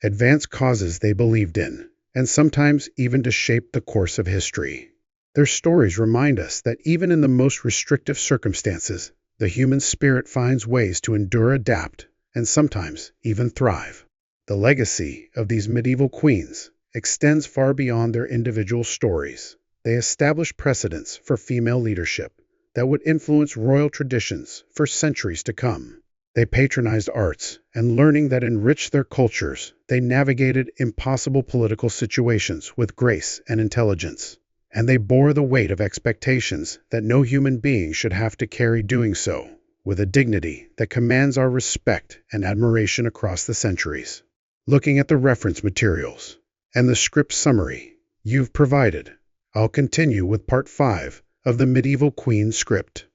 A: advance causes they believed in, and sometimes even to shape the course of history. Their stories remind us that even in the most restrictive circumstances, the human spirit finds ways to endure, adapt, and sometimes even thrive. The legacy of these medieval queens extends far beyond their individual stories. They established precedents for female leadership that would influence royal traditions for centuries to come. They patronized arts and learning that enriched their cultures. They navigated impossible political situations with grace and intelligence, and they bore the weight of expectations that no human being should have to carry, doing so with a dignity that commands our respect and admiration across the centuries. Looking at the reference materials and the script summary you've provided, I'll continue with Part 5 of the Medieval Queen script.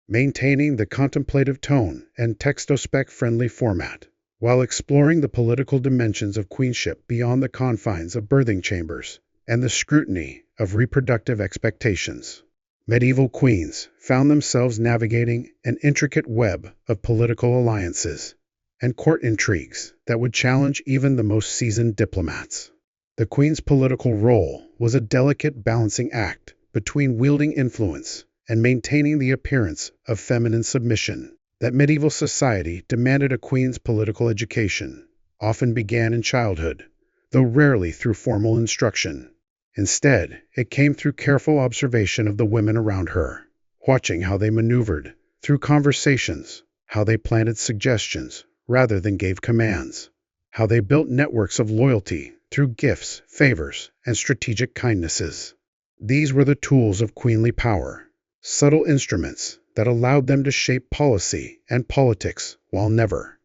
A: Maintaining the contemplative tone and textospec-friendly format, while exploring the political dimensions of queenship beyond the confines of birthing chambers and the scrutiny of reproductive expectations. Medieval queens found themselves navigating an intricate web of political alliances and court intrigues that would challenge even the most seasoned diplomats. The queen's political role was a delicate balancing act between wielding influence and maintaining the appearance of feminine submission that medieval society demanded. A queen's political education often began in childhood, though rarely through formal instruction. Instead, it came through careful observation of the women around her, watching how they maneuvered through conversations, how they planted suggestions rather than gave commands, how they built networks of loyalty through gifts, favors, and strategic kindnesses. These were the tools of queenly power, subtle instruments that allowed them to shape policy and politics while never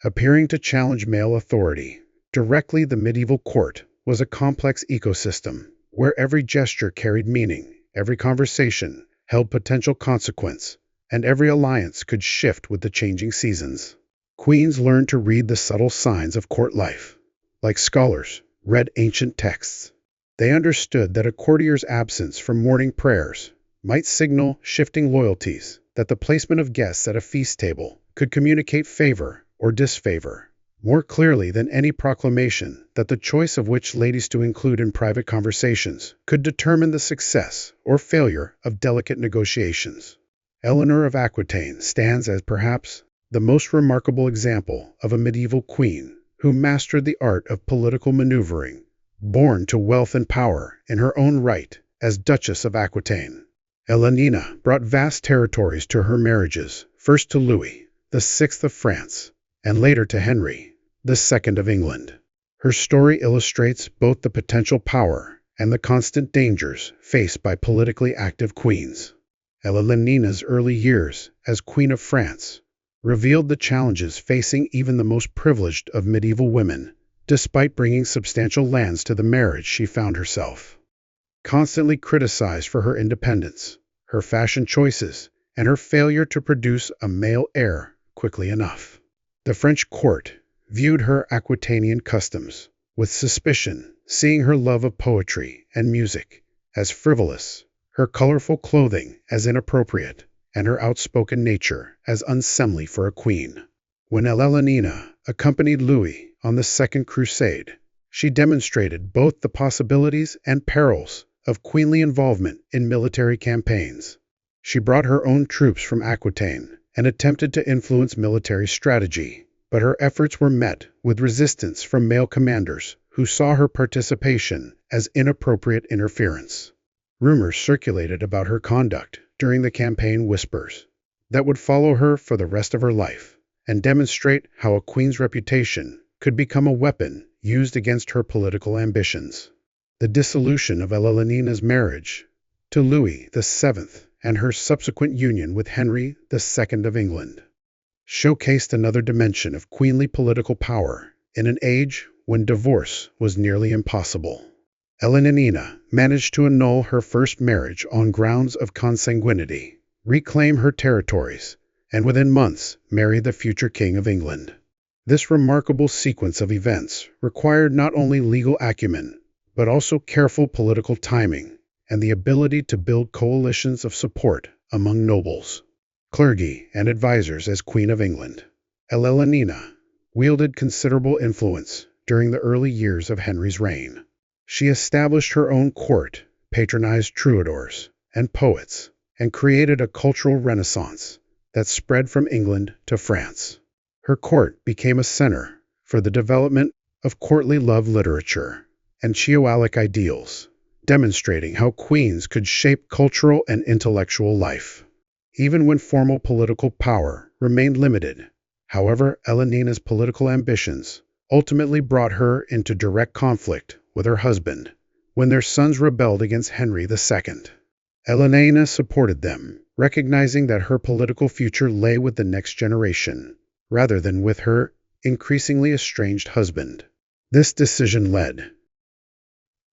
A: appearing to challenge male authority. Directly, the medieval court was a complex ecosystem where every gesture carried meaning, every conversation held potential consequence, and every alliance could shift with the changing seasons. Queens learned to read the subtle signs of court life. Like scholars read ancient texts, they understood that a courtier's absence from morning prayers might signal shifting loyalties, that the placement of guests at a feast table could communicate favor or disfavor more clearly than any proclamation, that the choice of which ladies to include in private conversations could determine the success or failure of delicate negotiations. Eleanor of Aquitaine stands as perhaps the most remarkable example of a medieval queen who mastered the art of political maneuvering, born to wealth and power in her own right as Duchess of Aquitaine. Elénine brought vast territories to her marriages, first to Louis VI of France, and later to Henry II of England. Her story illustrates both the potential power and the constant dangers faced by politically active queens. Elénine's early years as Queen of France revealed the challenges facing even the most privileged of medieval women. Despite bringing substantial lands to the marriage, she found herself constantly criticized for her independence, her fashion choices, and her failure to produce a male heir quickly enough. The French court viewed her Aquitanian customs with suspicion, seeing her love of poetry and music as frivolous, her colorful clothing as inappropriate, and her outspoken nature as unseemly for a queen. When Elénine accompanied Louis on the Second Crusade, she demonstrated both the possibilities and perils of queenly involvement in military campaigns. She brought her own troops from Aquitaine and attempted to influence military strategy, but her efforts were met with resistance from male commanders who saw her participation as inappropriate interference. Rumors circulated about her conduct during the campaign, whispers that would follow her for the rest of her life and demonstrate how a queen's reputation could become a weapon used against her political ambitions. The dissolution of Elénine's marriage to Louis VII and her subsequent union with Henry II of England showcased another dimension of queenly political power in an age when divorce was nearly impossible. Elénine managed to annul her first marriage on grounds of consanguinity, reclaim her territories, and within months marry the future King of England. This remarkable sequence of events required not only legal acumen, but also careful political timing and the ability to build coalitions of support among nobles, clergy, and advisors. As Queen of England, Elénine wielded considerable influence during the early years of Henry's reign. She established her own court, patronized troubadours and poets, and created a cultural renaissance that spread from England to France. Her court became a center for the development of courtly love literature and chivalric ideals, demonstrating how queens could shape cultural and intellectual life, even when formal political power remained limited. However, Elénine's political ambitions ultimately brought her into direct conflict with her husband when their sons rebelled against Henry II. Elénine supported them, recognizing that her political future lay with the next generation, rather than with her increasingly estranged husband. This decision led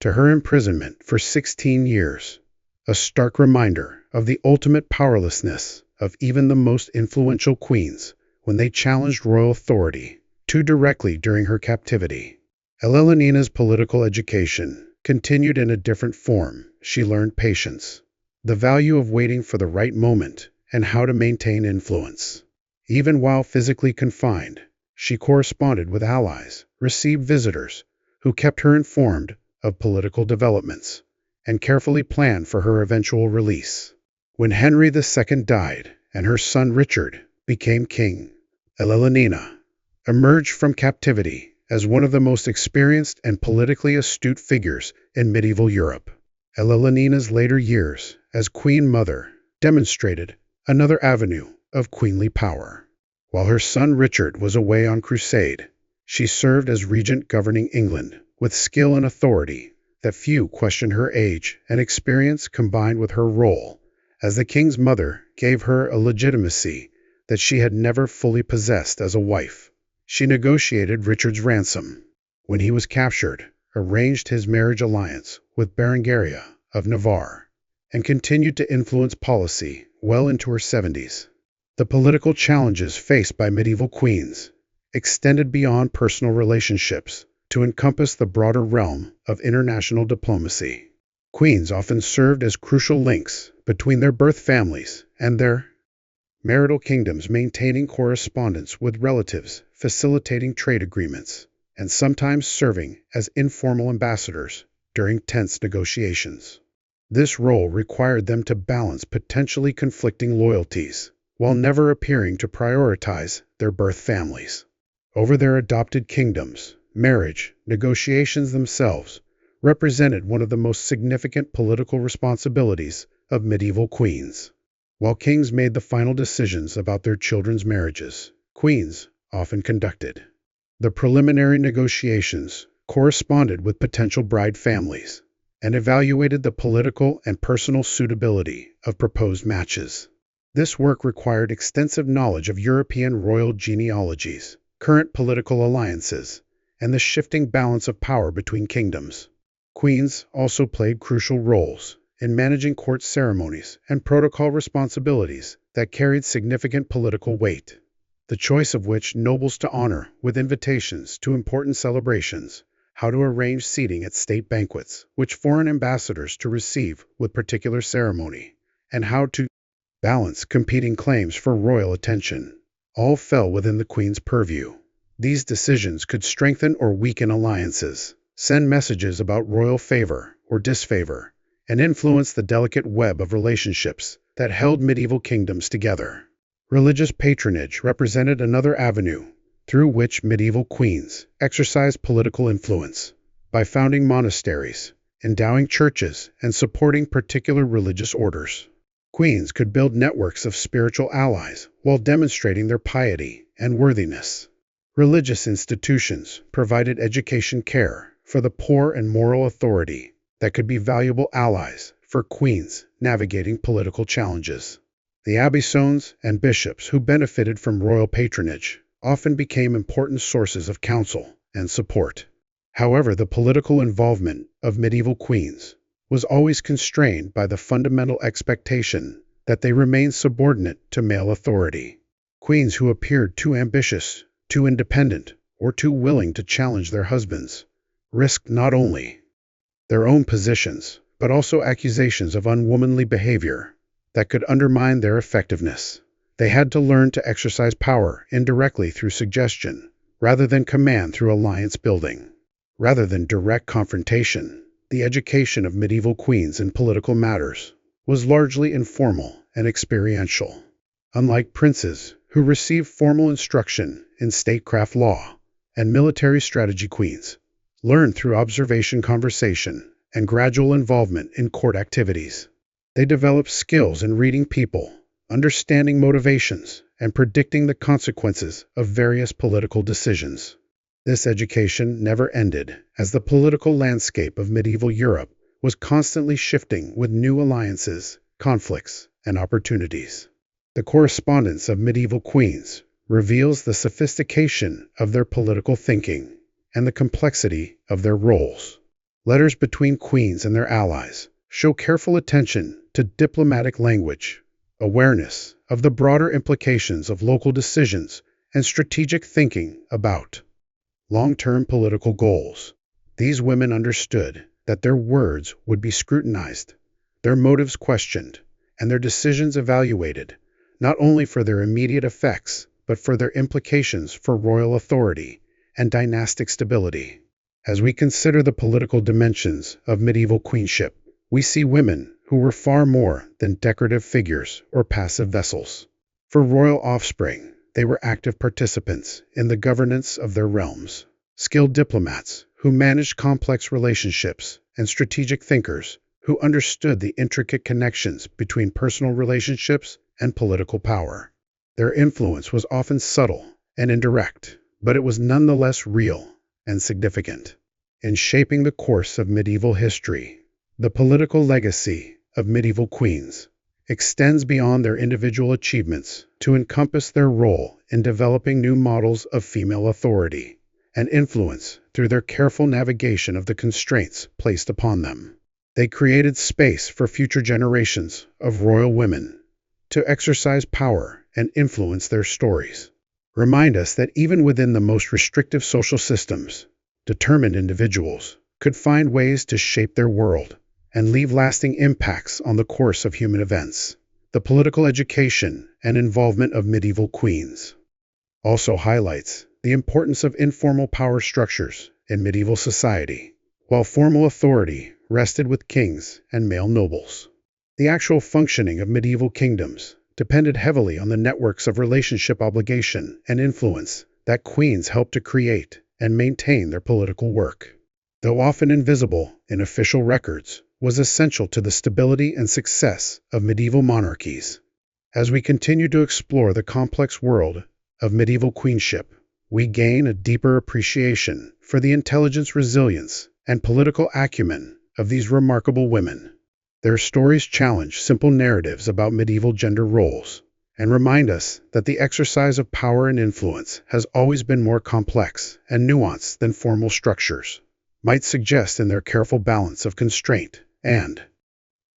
A: to her imprisonment for 16 years, a stark reminder of the ultimate powerlessness of even the most influential queens when they challenged royal authority too directly during her captivity. Elénine's political education continued in a different form. She learned patience, the value of waiting for the right moment, and how to maintain influence. Even while physically confined, she corresponded with allies, received visitors who kept her informed of political developments, and carefully planned for her eventual release. When Henry II died and her son Richard became king, Elénine emerged from captivity as one of the most experienced and politically astute figures in medieval Europe. Elénine's later years as Queen Mother demonstrated another avenue of queenly power. While her son Richard was away on crusade, she served as regent, governing England with skill and authority that few questioned. Her age and experience, combined with her role as the king's mother gave her a legitimacy that she had never fully possessed as a wife. She negotiated Richard's ransom when he was captured, arranged his marriage alliance with Berengaria of Navarre, and continued to influence policy well into her 70s. The political challenges faced by medieval queens extended beyond personal relationships to encompass the broader realm of international diplomacy. Queens often served as crucial links between their birth families and their marital kingdoms, maintaining correspondence with relatives, facilitating trade agreements, and sometimes serving as informal ambassadors during tense negotiations. This role required them to balance potentially conflicting loyalties, while never appearing to prioritize their birth families over their adopted kingdoms. Marriage negotiations themselves represented one of the most significant political responsibilities of medieval queens. While kings made the final decisions about their children's marriages, queens often conducted the preliminary negotiations, corresponded with potential bride families, and evaluated the political and personal suitability of proposed matches. This work required extensive knowledge of European royal genealogies, current political alliances, and the shifting balance of power between kingdoms. Queens also played crucial roles in managing court ceremonies and protocol responsibilities that carried significant political weight, the choice of which nobles to honor with invitations to important celebrations, how to arrange seating at state banquets, which foreign ambassadors to receive with particular ceremony, and how to balance competing claims for royal attention, all fell within the queen's purview. These decisions could strengthen or weaken alliances, send messages about royal favor or disfavor, and influence the delicate web of relationships that held medieval kingdoms together. Religious patronage represented another avenue through which medieval queens exercised political influence. By founding monasteries, endowing churches, and supporting particular religious orders, queens could build networks of spiritual allies while demonstrating their piety and worthiness. Religious institutions provided education, care for the poor, and moral authority that could be valuable allies for queens navigating political challenges. The abbesons and bishops who benefited from royal patronage often became important sources of counsel and support. However, the political involvement of medieval queens was always constrained by the fundamental expectation that they remained subordinate to male authority. Queens who appeared too ambitious, too independent, or too willing to challenge their husbands risked not only their own positions, but also accusations of unwomanly behavior that could undermine their effectiveness. They had to learn to exercise power indirectly through suggestion, rather than command through alliance building. Rather than direct confrontation, the education of medieval queens in political matters was largely informal and experiential. Unlike princes, who received formal instruction in statecraft law and military strategy, queens learned through observation, conversation, and gradual involvement in court activities. They developed skills in reading people, understanding motivations, and predicting the consequences of various political decisions. This education never ended, as the political landscape of medieval Europe was constantly shifting with new alliances, conflicts, and opportunities. The correspondence of medieval queens reveals the sophistication of their political thinking and the complexity of their roles. Letters between queens and their allies show careful attention to diplomatic language, awareness of the broader implications of local decisions, and strategic thinking about long-term political goals. These women understood that their words would be scrutinized, their motives questioned, and their decisions evaluated, not only for their immediate effects, but for their implications for royal authority and dynastic stability. As we consider the political dimensions of medieval queenship, we see women who were far more than decorative figures or passive vessels. For royal offspring, they were active participants in the governance of their realms, skilled diplomats who managed complex relationships, and strategic thinkers who understood the intricate connections between personal relationships and political power. Their influence was often subtle and indirect, but it was nonetheless real and significant. In shaping the course of medieval history, the political legacy of medieval queens extends beyond their individual achievements to encompass their role in developing new models of female authority and influence through their careful navigation of the constraints placed upon them. They created space for future generations of royal women to exercise power and influence their stories. Remind us that even within the most restrictive social systems, determined individuals could find ways to shape their world and leave lasting impacts on the course of human events. The political education and involvement of medieval queens also highlights the importance of informal power structures in medieval society. While formal authority rested with kings and male nobles, the actual functioning of medieval kingdoms depended heavily on the networks of relationship obligation and influence that queens helped to create and maintain their political work. Though often invisible in official records, was essential to the stability and success of medieval monarchies. As we continue to explore the complex world of medieval queenship, we gain a deeper appreciation for the intelligence, resilience, and political acumen of these remarkable women. Their stories challenge simple narratives about medieval gender roles and remind us that the exercise of power and influence has always been more complex and nuanced than formal structures might suggest in their careful balance of constraint and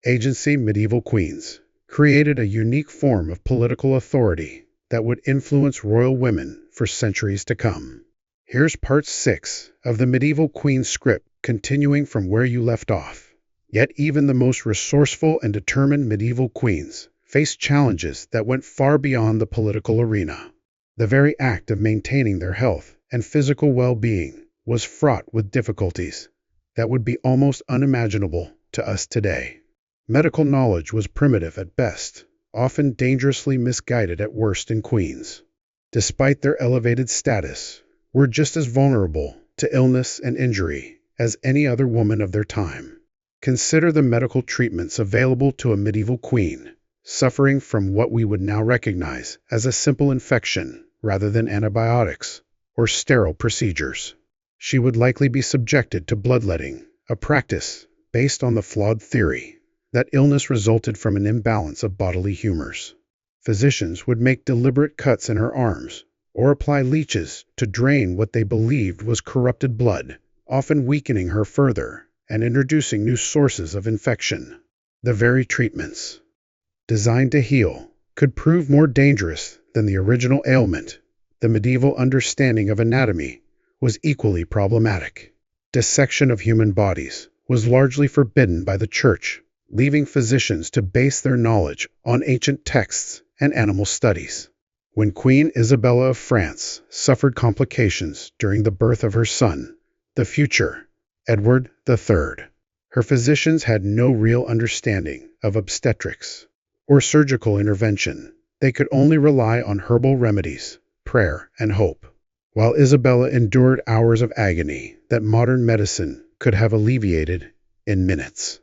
A: agency. Medieval queens created a unique form of political authority that would influence royal women for centuries to come. Here's part 6 of the Medieval Queen script, continuing from where you left off. Yet even the most resourceful and determined medieval queens faced challenges that went far beyond the political arena. The very act of maintaining their health and physical well-being was fraught with difficulties that would be almost unimaginable to us today. Medical knowledge was primitive at best, often dangerously misguided at worst in queens. Despite their elevated status, were just as vulnerable to illness and injury as any other woman of their time. Consider the medical treatments available to a medieval queen suffering from what we would now recognize as a simple infection rather than antibiotics or sterile procedures. She would likely be subjected to bloodletting, a practice based on the flawed theory that illness resulted from an imbalance of bodily humors. Physicians would make deliberate cuts in her arms or apply leeches to drain what they believed was corrupted blood, often weakening her further and introducing new sources of infection. The very treatments designed to heal could prove more dangerous than the original ailment. The medieval understanding of anatomy was equally problematic. Dissection of human bodies was largely forbidden by the Church, leaving physicians to base their knowledge on ancient texts and animal studies. When Queen Isabella of France suffered complications during the birth of her son, the future Edward III, her physicians had no real understanding of obstetrics or surgical intervention. They could only rely on herbal remedies, prayer, and hope. While Isabella endured hours of agony that modern medicine could have alleviated in minutes,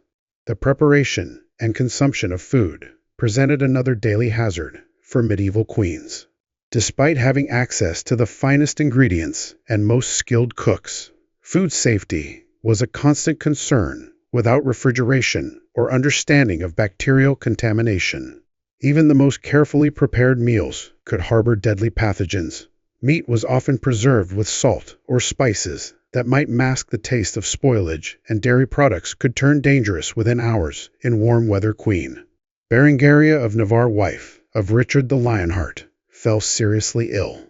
A: the preparation and consumption of food presented another daily hazard for medieval queens. Despite having access to the finest ingredients and most skilled cooks, food safety was a constant concern. Without refrigeration or understanding of bacterial contamination, even the most carefully prepared meals could harbor deadly pathogens. Meat was often preserved with salt or spices that might mask the taste of spoilage, and dairy products could turn dangerous within hours in warm weather. Queen Berengaria of Navarre, wife of Richard the Lionheart, fell seriously ill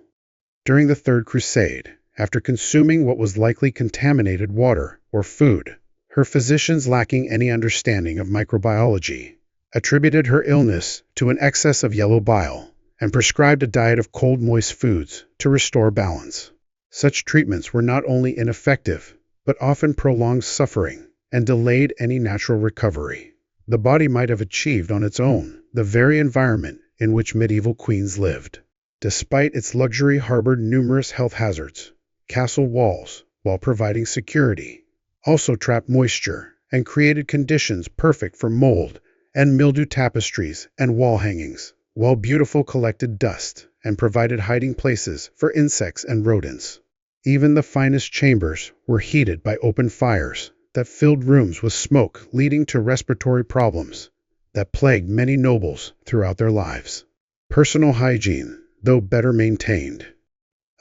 A: during the Third Crusade after consuming what was likely contaminated water or food. Her physicians, lacking any understanding of microbiology, attributed her illness to an excess of yellow bile and prescribed a diet of cold, moist foods to restore balance. Such treatments were not only ineffective, but often prolonged suffering and delayed any natural recovery the body might have achieved on its own. The very environment in which medieval queens lived, despite its luxury, harbored numerous health hazards. Castle walls, while providing security, also trapped moisture and created conditions perfect for mold and mildew. Tapestries and wall hangings, while beautiful, collected dust and provided hiding places for insects and rodents. Even the finest chambers were heated by open fires that filled rooms with smoke, leading to respiratory problems. that plagued many nobles throughout their lives. Personal hygiene, though better maintained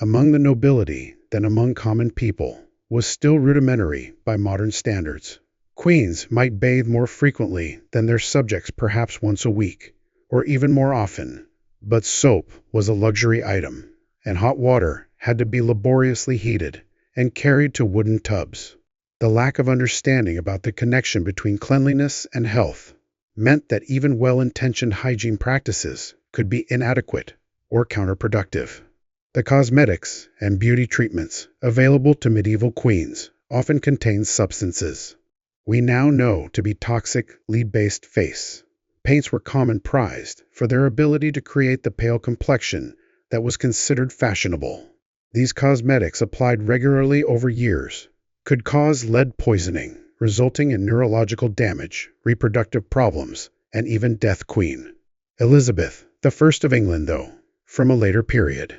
A: among the nobility than among common people, was still rudimentary by modern standards. Queens might bathe more frequently than their subjects, perhaps once a week, or even more often, but soap was a luxury item, and hot water had to be laboriously heated and carried to wooden tubs. The lack of understanding about the connection between cleanliness and health meant that even well-intentioned hygiene practices could be inadequate or counterproductive. The cosmetics and beauty treatments available to medieval queens often contained substances we now know to be toxic lead-based face. Paints were common prized for their ability to create the pale complexion that was considered fashionable. These cosmetics, applied regularly over years, could cause lead poisoning, resulting in neurological damage, reproductive problems, and even death. Queen Elizabeth I of England, though, from a later period,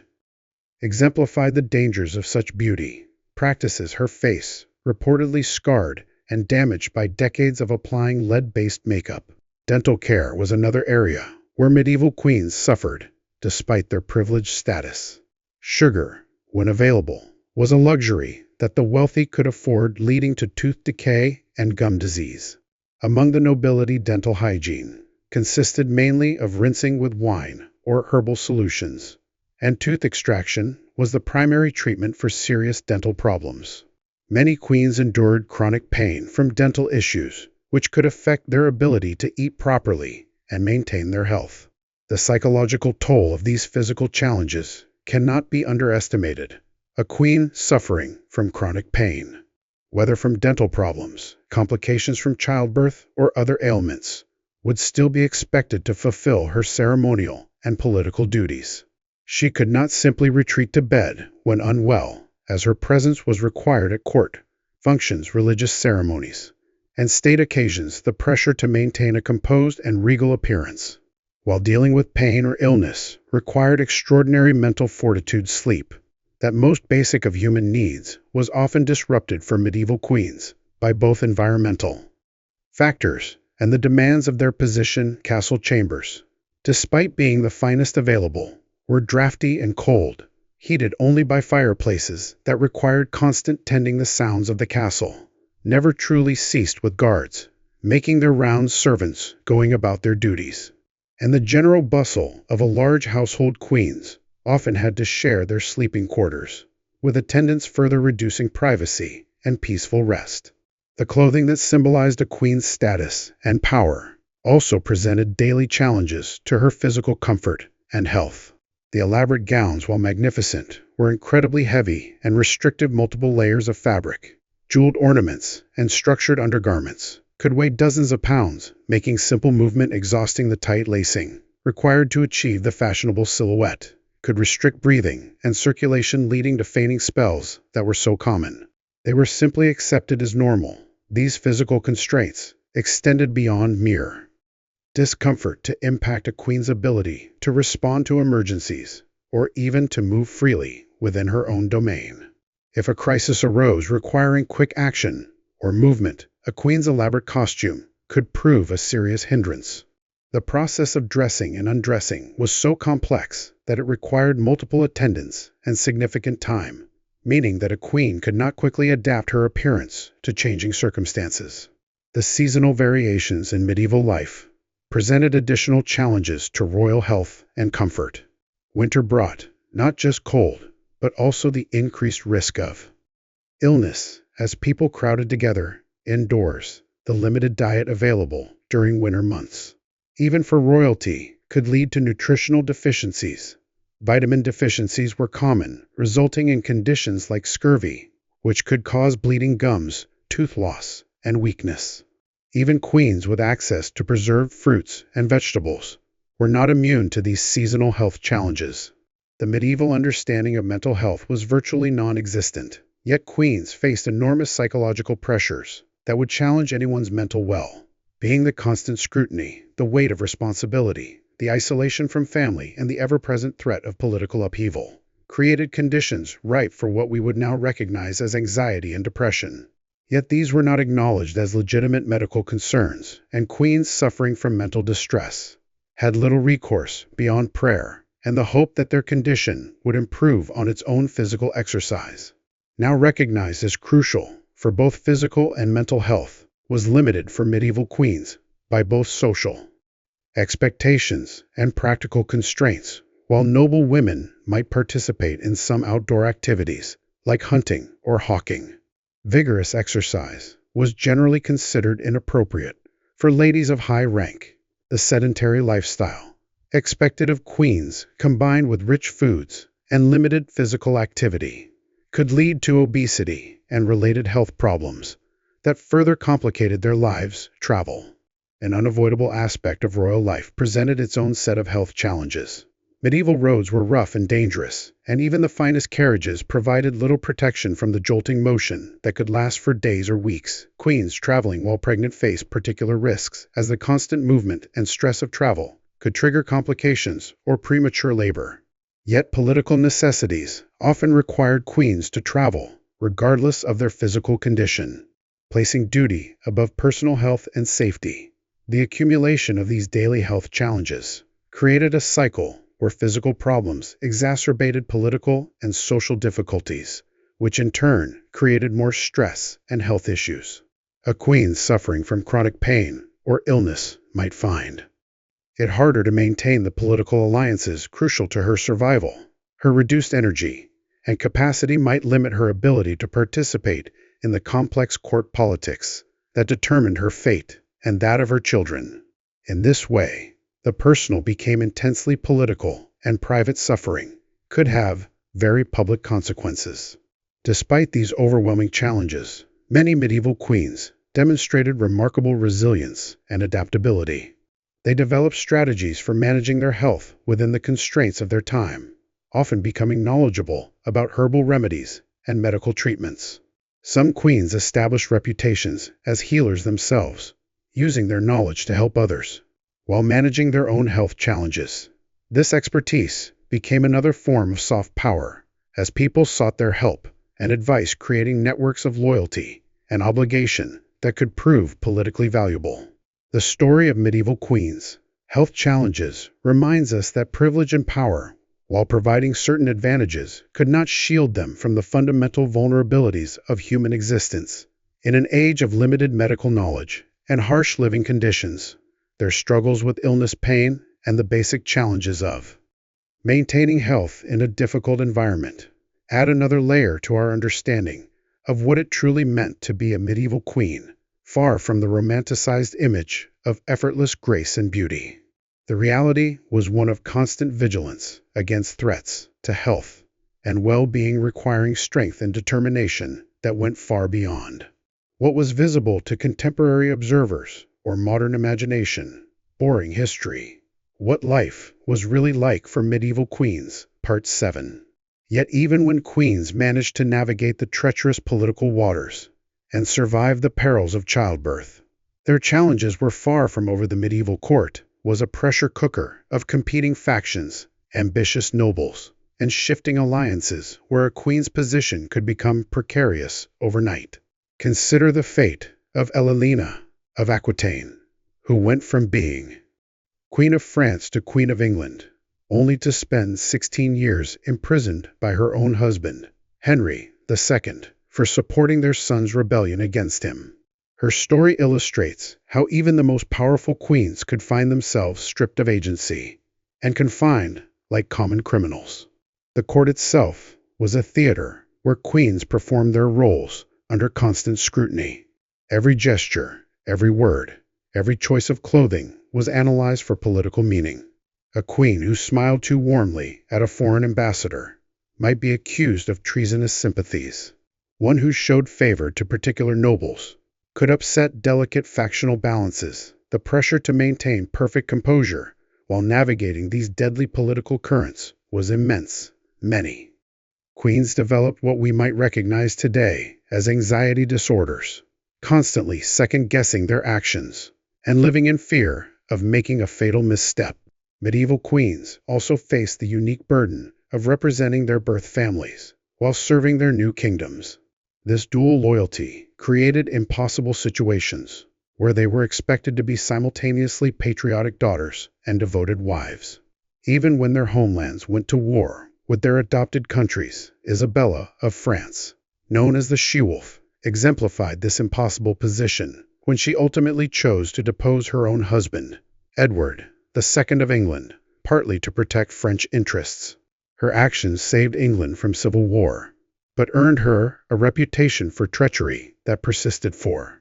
A: exemplified the dangers of such beauty practices. Her face, reportedly scarred and damaged by decades of applying lead-based makeup. Dental care was another area where medieval queens suffered, despite their privileged status. Sugar, when available, was a luxury that the wealthy could afford, leading to tooth decay and gum disease. Among the nobility, dental hygiene consisted mainly of rinsing with wine or herbal solutions, and tooth extraction was the primary treatment for serious dental problems. Many queens endured chronic pain from dental issues, which could affect their ability to eat properly and maintain their health. The psychological toll of these physical challenges cannot be underestimated. A queen suffering from chronic pain, whether from dental problems, complications from childbirth, or other ailments, would still be expected to fulfill her ceremonial and political duties. She could not simply retreat to bed when unwell, as her presence was required at court, functions, religious ceremonies, and state occasions. The pressure to maintain a composed and regal appearance while dealing with pain or illness required extraordinary mental fortitude. Sleep, that most basic of human needs, was often disrupted for medieval queens by both environmental factors and the demands of their position. Castle chambers, despite being the finest available, were drafty and cold, heated only by fireplaces that required constant tending. The sounds of the castle never truly ceased, with guards making their rounds, servants going about their duties, and the general bustle of a large household. Queens often had to share their sleeping quarters with attendants, further reducing privacy and peaceful rest. The clothing that symbolized a queen's status and power also presented daily challenges to her physical comfort and health. The elaborate gowns, while magnificent, were incredibly heavy and restrictive. Multiple layers of fabric, jeweled ornaments, and structured undergarments could weigh dozens of pounds, making simple movement exhausting. The tight lacing required to achieve the fashionable silhouette could restrict breathing and circulation, leading to fainting spells that were so common they were simply accepted as normal. These physical constraints extended beyond mere discomfort to impact a queen's ability to respond to emergencies or even to move freely within her own domain. If a crisis arose requiring quick action or movement, a queen's elaborate costume could prove a serious hindrance. The process of dressing and undressing was so complex that it required multiple attendants and significant time, meaning that a queen could not quickly adapt her appearance to changing circumstances. The seasonal variations in medieval life presented additional challenges to royal health and comfort. Winter brought not just cold, but also the increased risk of illness as people crowded together indoors. The limited diet available during winter months, even for royalty, could lead to nutritional deficiencies. Vitamin deficiencies were common, resulting in conditions like scurvy, which could cause bleeding gums, tooth loss, and weakness. Even queens with access to preserved fruits and vegetables were not immune to these seasonal health challenges. The medieval understanding of mental health was virtually non-existent, yet queens faced enormous psychological pressures that would challenge anyone's mental well-being. The constant scrutiny, the weight of responsibility, the isolation from family, and the ever-present threat of political upheaval created conditions ripe for what we would now recognize as anxiety and depression. Yet these were not acknowledged as legitimate medical concerns, and queens suffering from mental distress had little recourse beyond prayer and the hope that their condition would improve on its own physical exercise. Now recognized as crucial for both physical and mental health, was limited for medieval queens by both social expectations and practical constraints. While noble women might participate in some outdoor activities, like hunting or hawking, vigorous exercise was generally considered inappropriate for ladies of high rank. The sedentary lifestyle expected of queens, combined with rich foods and limited physical activity, could lead to obesity and related health problems that further complicated their lives. Travel, an unavoidable aspect of royal life, presented its own set of health challenges. Medieval roads were rough and dangerous, and even the finest carriages provided little protection from the jolting motion that could last for days or weeks. Queens traveling while pregnant faced particular risks, as the constant movement and stress of travel could trigger complications or premature labor. Yet political necessities often required queens to travel, regardless of their physical condition, placing duty above personal health and safety. The accumulation of these daily health challenges created a cycle where physical problems exacerbated political and social difficulties, which in turn created more stress and health issues. A queen suffering from chronic pain or illness might find it harder to maintain the political alliances crucial to her survival. Her reduced energy and capacity might limit her ability to participate in the complex court politics that determined her fate and that of her children. In this way, the personal became intensely political, and private suffering could have very public consequences. Despite these overwhelming challenges, many medieval queens demonstrated remarkable resilience and adaptability. They developed strategies for managing their health within the constraints of their time, often becoming knowledgeable about herbal remedies and medical treatments. Some queens established reputations as healers themselves, using their knowledge to help others while managing their own health challenges. This expertise became another form of soft power, as people sought their help and advice, creating networks of loyalty and obligation that could prove politically valuable. The story of medieval queens' health challenges reminds us that privilege and power, while providing certain advantages, could not shield them from the fundamental vulnerabilities of human existence. In an age of limited medical knowledge and harsh living conditions, their struggles with illness, pain, and the basic challenges of maintaining health in a difficult environment add another layer to our understanding of what it truly meant to be a medieval queen, far from the romanticized image of effortless grace and beauty. The reality was one of constant vigilance against threats to health and well-being, requiring strength and determination that went far beyond what was visible to contemporary observers or modern imagination. Boring history. What life was really like for medieval queens, Part 7. Yet even when queens managed to navigate the treacherous political waters and survive the perils of childbirth, their challenges were far from over. The medieval court was a pressure cooker of competing factions, ambitious nobles, and shifting alliances where a queen's position could become precarious overnight. Consider the fate of Elalina of Aquitaine, who went from being Queen of France to Queen of England, only to spend 16 years imprisoned by her own husband, Henry II, for supporting their son's rebellion against him. Her story illustrates how even the most powerful queens could find themselves stripped of agency and confined like common criminals. The court itself was a theater where queens performed their roles under constant scrutiny. Every gesture, every word, every choice of clothing was analyzed for political meaning. A queen who smiled too warmly at a foreign ambassador might be accused of treasonous sympathies. One who showed favor to particular nobles could upset delicate factional balances. The pressure to maintain perfect composure while navigating these deadly political currents was immense. Many queens developed what we might recognize today as anxiety disorders, constantly second-guessing their actions and living in fear of making a fatal misstep. Medieval queens also faced the unique burden of representing their birth families while serving their new kingdoms. This dual loyalty created impossible situations where they were expected to be simultaneously patriotic daughters and devoted wives. Even when their homelands went to war with their adopted countries, Isabella of France, known as the She-Wolf, exemplified this impossible position when she ultimately chose to depose her own husband, Edward II of England, partly to protect French interests. Her actions saved England from civil war, but earned her a reputation for treachery that persisted for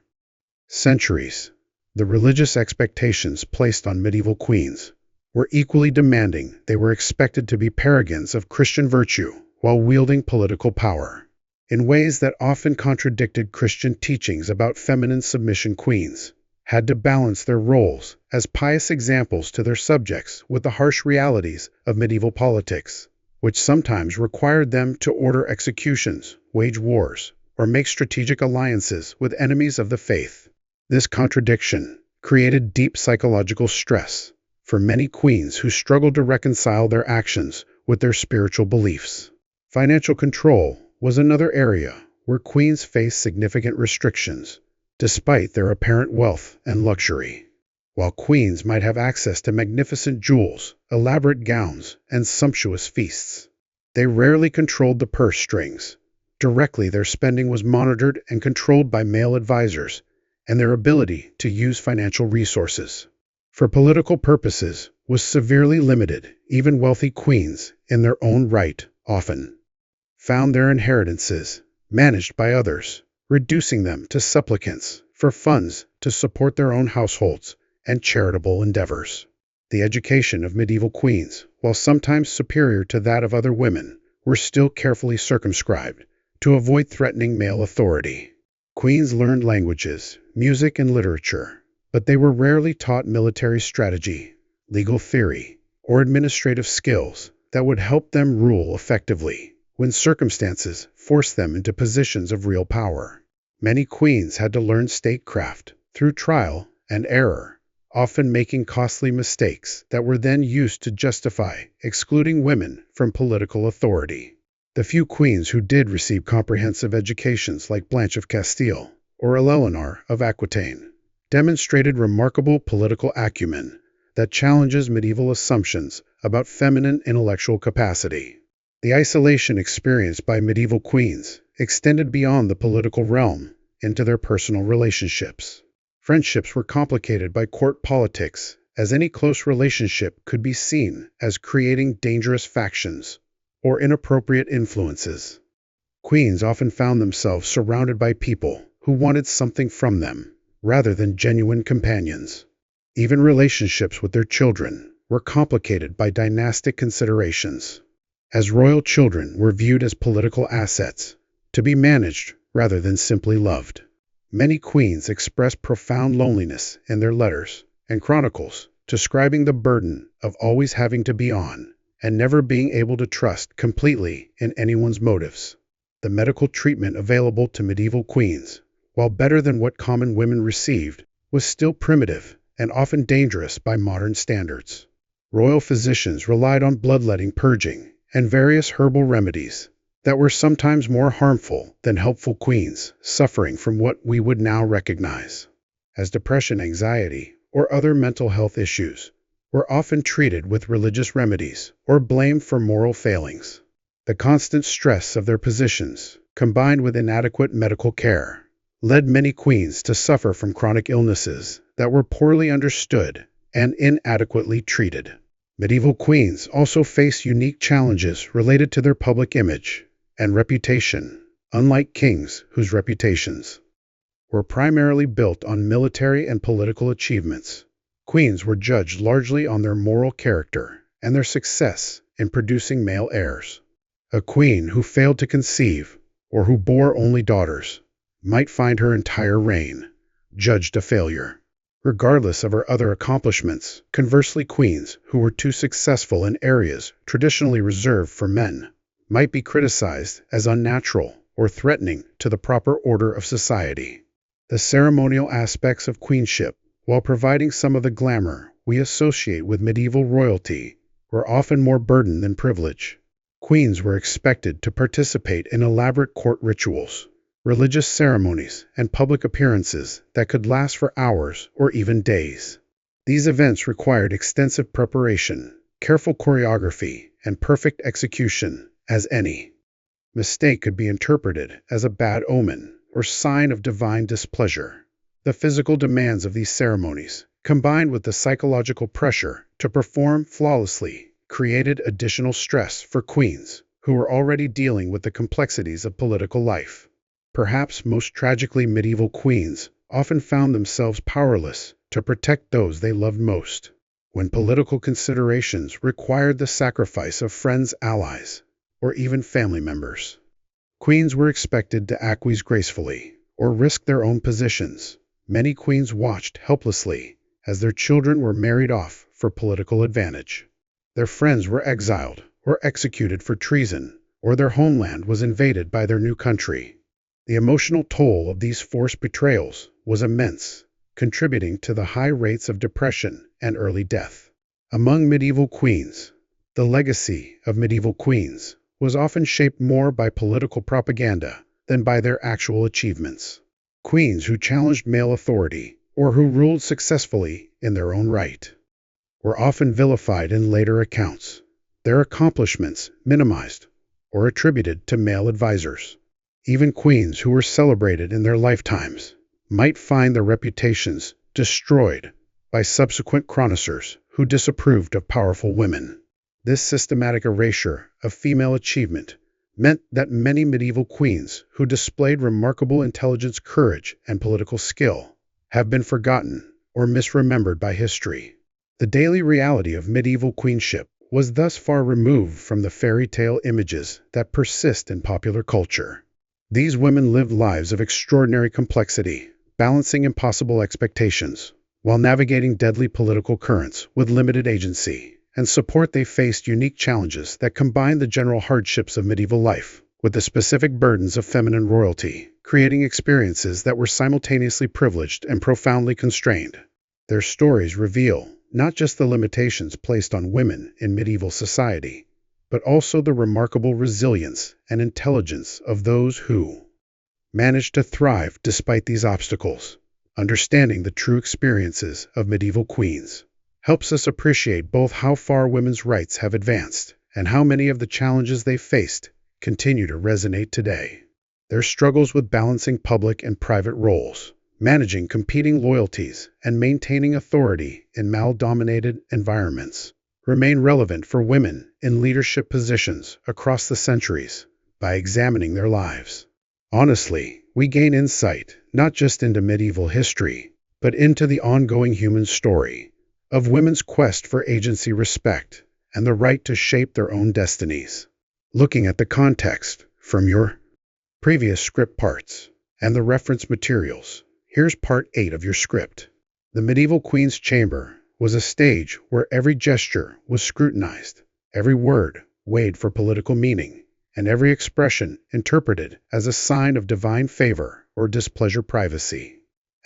A: centuries. The religious expectations placed on medieval queens were equally demanding. They were expected to be paragons of Christian virtue while wielding political power. In ways that often contradicted Christian teachings about feminine submission, queens had to balance their roles as pious examples to their subjects with the harsh realities of medieval politics, which sometimes required them to order executions, wage wars, or make strategic alliances with enemies of the faith. This contradiction created deep psychological stress for many queens who struggled to reconcile their actions with their spiritual beliefs. Financial control was another area where queens faced significant restrictions, despite their apparent wealth and luxury. While queens might have access to magnificent jewels, elaborate gowns, and sumptuous feasts, they rarely controlled the purse strings. Directly, their spending was monitored and controlled by male advisors, and their ability to use financial resources for political purposes was severely limited. Even wealthy queens, in their own right, often found their inheritances managed by others, reducing them to supplicants for funds to support their own households and charitable endeavors. The education of medieval queens, while sometimes superior to that of other women, were still carefully circumscribed to avoid threatening male authority. Queens learned languages, music, and literature, but they were rarely taught military strategy, legal theory, or administrative skills that would help them rule effectively when circumstances forced them into positions of real power. Many queens had to learn statecraft through trial and error, often making costly mistakes that were then used to justify excluding women from political authority. The few queens who did receive comprehensive educations, like Blanche of Castile or Eleanor of Aquitaine, demonstrated remarkable political acumen that challenges medieval assumptions about feminine intellectual capacity. The isolation experienced by medieval queens extended beyond the political realm into their personal relationships. Friendships were complicated by court politics, as any close relationship could be seen as creating dangerous factions or inappropriate influences. Queens often found themselves surrounded by people who wanted something from them, rather than genuine companions. Even relationships with their children were complicated by dynastic considerations, as royal children were viewed as political assets, to be managed rather than simply loved. Many queens expressed profound loneliness in their letters and chronicles, describing the burden of always having to be on and never being able to trust completely in anyone's motives. The medical treatment available to medieval queens, while better than what common women received, was still primitive and often dangerous by modern standards. Royal physicians relied on bloodletting, purging, and various herbal remedies that were sometimes more harmful than helpful. Queens suffering from what we would now recognize as depression, anxiety, or other mental health issues were often treated with religious remedies or blamed for moral failings. The constant stress of their positions, combined with inadequate medical care, led many queens to suffer from chronic illnesses that were poorly understood and inadequately treated. Medieval queens also faced unique challenges related to their public image and reputation. Unlike kings whose reputations were primarily built on military and political achievements, queens were judged largely on their moral character and their success in producing male heirs. A queen who failed to conceive or who bore only daughters might find her entire reign judged a failure, regardless of her other accomplishments. Conversely, queens who were too successful in areas traditionally reserved for men might be criticized as unnatural or threatening to the proper order of society. The ceremonial aspects of queenship, while providing some of the glamour we associate with medieval royalty, were often more burden than privilege. Queens were expected to participate in elaborate court rituals, religious ceremonies, and public appearances that could last for hours or even days. These events required extensive preparation, careful choreography, and perfect execution, as any mistake could be interpreted as a bad omen or sign of divine displeasure. The physical demands of these ceremonies, combined with the psychological pressure to perform flawlessly, created additional stress for queens who were already dealing with the complexities of political life. Perhaps most tragically, medieval queens often found themselves powerless to protect those they loved most. When political considerations required the sacrifice of friends, allies, or even family members, queens were expected to acquiesce gracefully or risk their own positions. Many queens watched helplessly as their children were married off for political advantage. Their friends were exiled or executed for treason, or their homeland was invaded by their new country. The emotional toll of these forced betrayals was immense, contributing to the high rates of depression and early death. Among medieval queens, the legacy of medieval queens was often shaped more by political propaganda than by their actual achievements. Queens who challenged male authority or who ruled successfully in their own right were often vilified in later accounts, their accomplishments minimized or attributed to male advisors. Even queens who were celebrated in their lifetimes might find their reputations destroyed by subsequent chroniclers who disapproved of powerful women. This systematic erasure of female achievement meant that many medieval queens who displayed remarkable intelligence, courage, and political skill have been forgotten or misremembered by history. The daily reality of medieval queenship was thus far removed from the fairy tale images that persist in popular culture. These women lived lives of extraordinary complexity, balancing impossible expectations, while navigating deadly political currents with limited agency and support. They faced unique challenges that combined the general hardships of medieval life with the specific burdens of feminine royalty, creating experiences that were simultaneously privileged and profoundly constrained. Their stories reveal not just the limitations placed on women in medieval society, but also the remarkable resilience and intelligence of those who managed to thrive despite these obstacles. Understanding the true experiences of medieval queens helps us appreciate both how far women's rights have advanced and how many of the challenges they faced continue to resonate today. Their struggles with balancing public and private roles, managing competing loyalties, and maintaining authority in male-dominated environments remain relevant for women in leadership positions across the centuries. By examining their lives honestly, we gain insight not just into medieval history, but into the ongoing human story of women's quest for agency, respect, and the right to shape their own destinies. Looking at the context from your previous script parts and the reference materials, here's part 8 of your script. The medieval queen's chamber was a stage where every gesture was scrutinized, every word weighed for political meaning, and every expression interpreted as a sign of divine favor or displeasure. Privacy,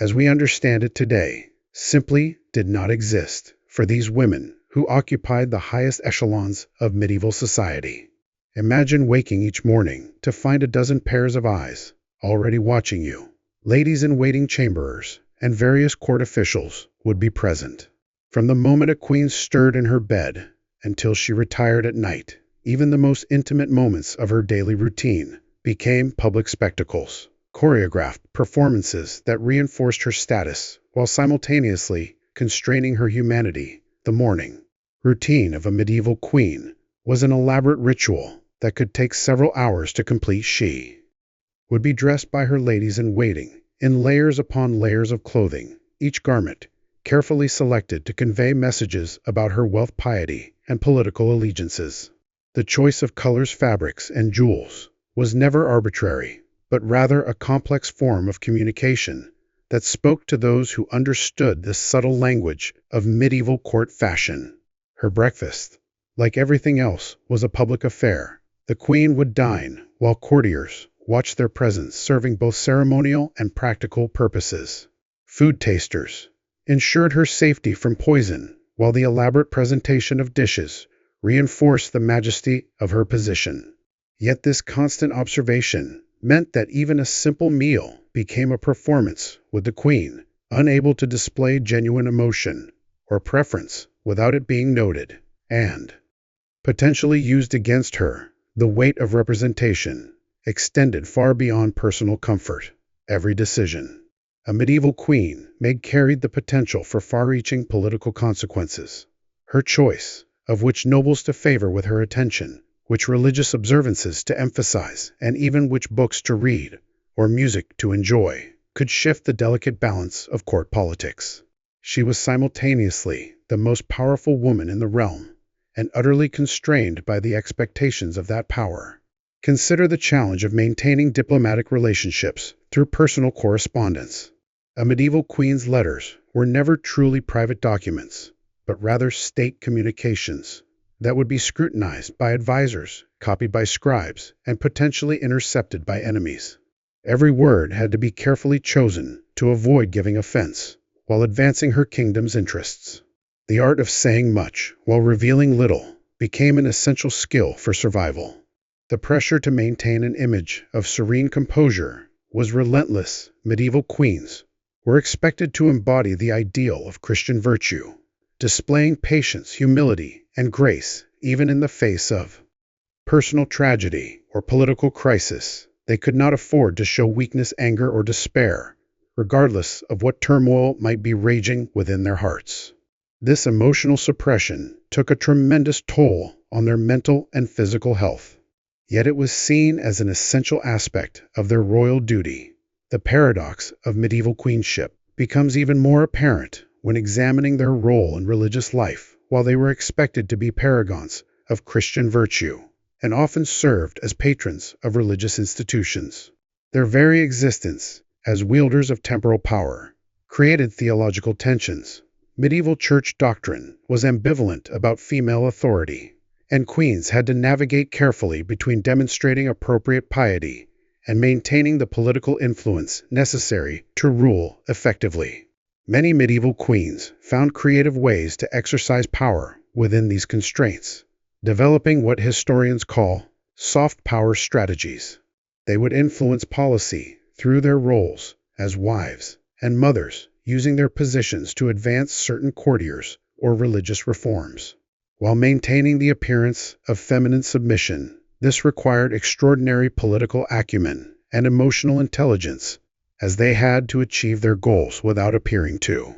A: as we understand it today, simply did not exist for these women who occupied the highest echelons of medieval society. Imagine waking each morning to find a dozen pairs of eyes already watching you. Ladies-in-waiting, chamberers, and various court officials would be present. From the moment a queen stirred in her bed until she retired at night, even the most intimate moments of her daily routine became public spectacles, choreographed performances that reinforced her status while simultaneously constraining her humanity. The morning routine of a medieval queen was an elaborate ritual that could take several hours to complete. She would be dressed by her ladies-in-waiting in layers upon layers of clothing, each garment carefully selected to convey messages about her wealth, piety, and political allegiances. The choice of colors, fabrics, and jewels was never arbitrary, but rather a complex form of communication that spoke to those who understood the subtle language of medieval court fashion. Her breakfast, like everything else, was a public affair. The queen would dine while courtiers watched their presence, serving both ceremonial and practical purposes. Food tasters ensured her safety from poison, while the elaborate presentation of dishes reinforced the majesty of her position. Yet this constant observation meant that even a simple meal became a performance, with the queen unable to display genuine emotion or preference without it being noted, and potentially used against her. The weight of representation extended far beyond personal comfort. Every decision a medieval queen made carried the potential for far-reaching political consequences. Her choice of which nobles to favor with her attention, which religious observances to emphasize, and even which books to read or music to enjoy, could shift the delicate balance of court politics. She was simultaneously the most powerful woman in the realm, and utterly constrained by the expectations of that power. Consider the challenge of maintaining diplomatic relationships through personal correspondence. A medieval queen's letters were never truly private documents, but rather state communications that would be scrutinized by advisors, copied by scribes, and potentially intercepted by enemies. Every word had to be carefully chosen to avoid giving offense, while advancing her kingdom's interests. The art of saying much while revealing little became an essential skill for survival. The pressure to maintain an image of serene composure was relentless. Medieval queens were expected to embody the ideal of Christian virtue, displaying patience, humility, and grace even in the face of personal tragedy or political crisis. They could not afford to show weakness, anger, or despair, regardless of what turmoil might be raging within their hearts. This emotional suppression took a tremendous toll on their mental and physical health. Yet it was seen as an essential aspect of their royal duty. The paradox of medieval queenship becomes even more apparent when examining their role in religious life. While they were expected to be paragons of Christian virtue, and often served as patrons of religious institutions, their very existence as wielders of temporal power created theological tensions. Medieval church doctrine was ambivalent about female authority, and queens had to navigate carefully between demonstrating appropriate piety and maintaining the political influence necessary to rule effectively. Many medieval queens found creative ways to exercise power within these constraints, developing what historians call soft power strategies. They would influence policy through their roles as wives and mothers, using their positions to advance certain courtiers or religious reforms, while maintaining the appearance of feminine submission. This required extraordinary political acumen and emotional intelligence, as they had to achieve their goals without appearing to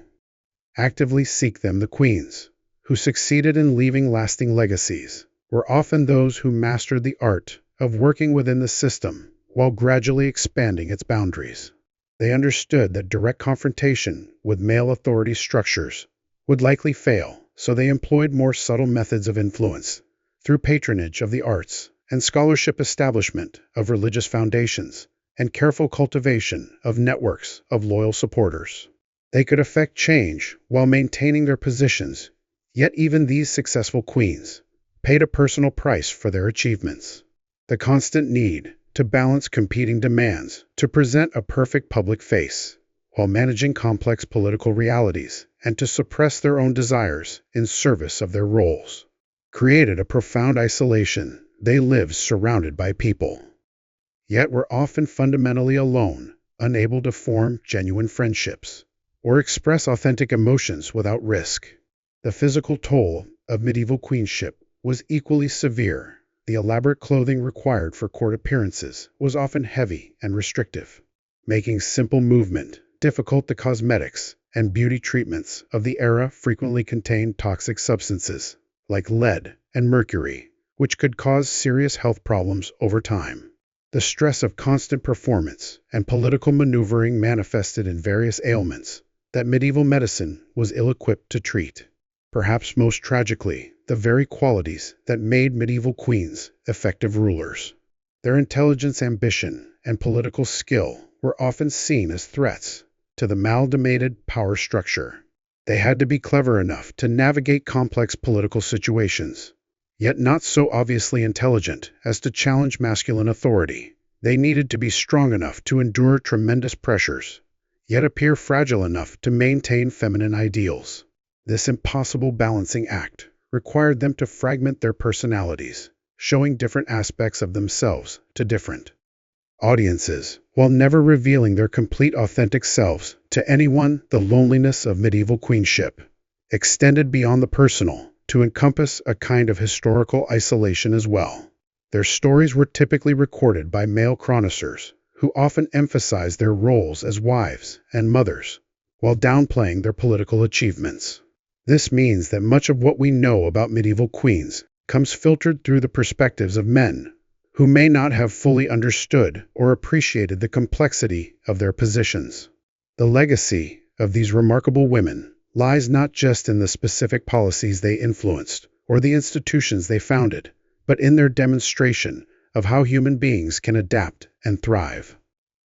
A: actively seek them. The queens who succeeded in leaving lasting legacies were often those who mastered the art of working within the system while gradually expanding its boundaries. They understood that direct confrontation with male authority structures would likely fail, so they employed more subtle methods of influence through patronage of the arts and scholarship, establishment of religious foundations, and careful cultivation of networks of loyal supporters. They could effect change while maintaining their positions, yet even these successful queens paid a personal price for their achievements. The constant need to balance competing demands to present a perfect public face, while managing complex political realities and to suppress their own desires in service of their roles, created a profound isolation. They lived surrounded by people, yet were often fundamentally alone, unable to form genuine friendships or express authentic emotions without risk. The physical toll of medieval queenship was equally severe. The elaborate clothing required for court appearances was often heavy and restrictive, making simple movement difficult. The cosmetics and beauty treatments of the era frequently contained toxic substances like lead and mercury, which could cause serious health problems over time. The stress of constant performance and political maneuvering manifested in various ailments that medieval medicine was ill-equipped to treat. Perhaps most tragically, the very qualities that made medieval queens effective rulers. Their intelligence, ambition, and political skill were often seen as threats to the amalgamated power structure. They had to be clever enough to navigate complex political situations, yet not so obviously intelligent as to challenge masculine authority. They needed to be strong enough to endure tremendous pressures, yet appear fragile enough to maintain feminine ideals. This impossible balancing act required them to fragment their personalities, showing different aspects of themselves to different audiences, while never revealing their complete authentic selves to anyone. The loneliness of medieval queenship extended beyond the personal to encompass a kind of historical isolation as well. Their stories were typically recorded by male chroniclers, who often emphasized their roles as wives and mothers, while downplaying their political achievements. This means that much of what we know about medieval queens comes filtered through the perspectives of men who may not have fully understood or appreciated the complexity of their positions. The legacy of these remarkable women lies not just in the specific policies they influenced or the institutions they founded, but in their demonstration of how human beings can adapt and thrive.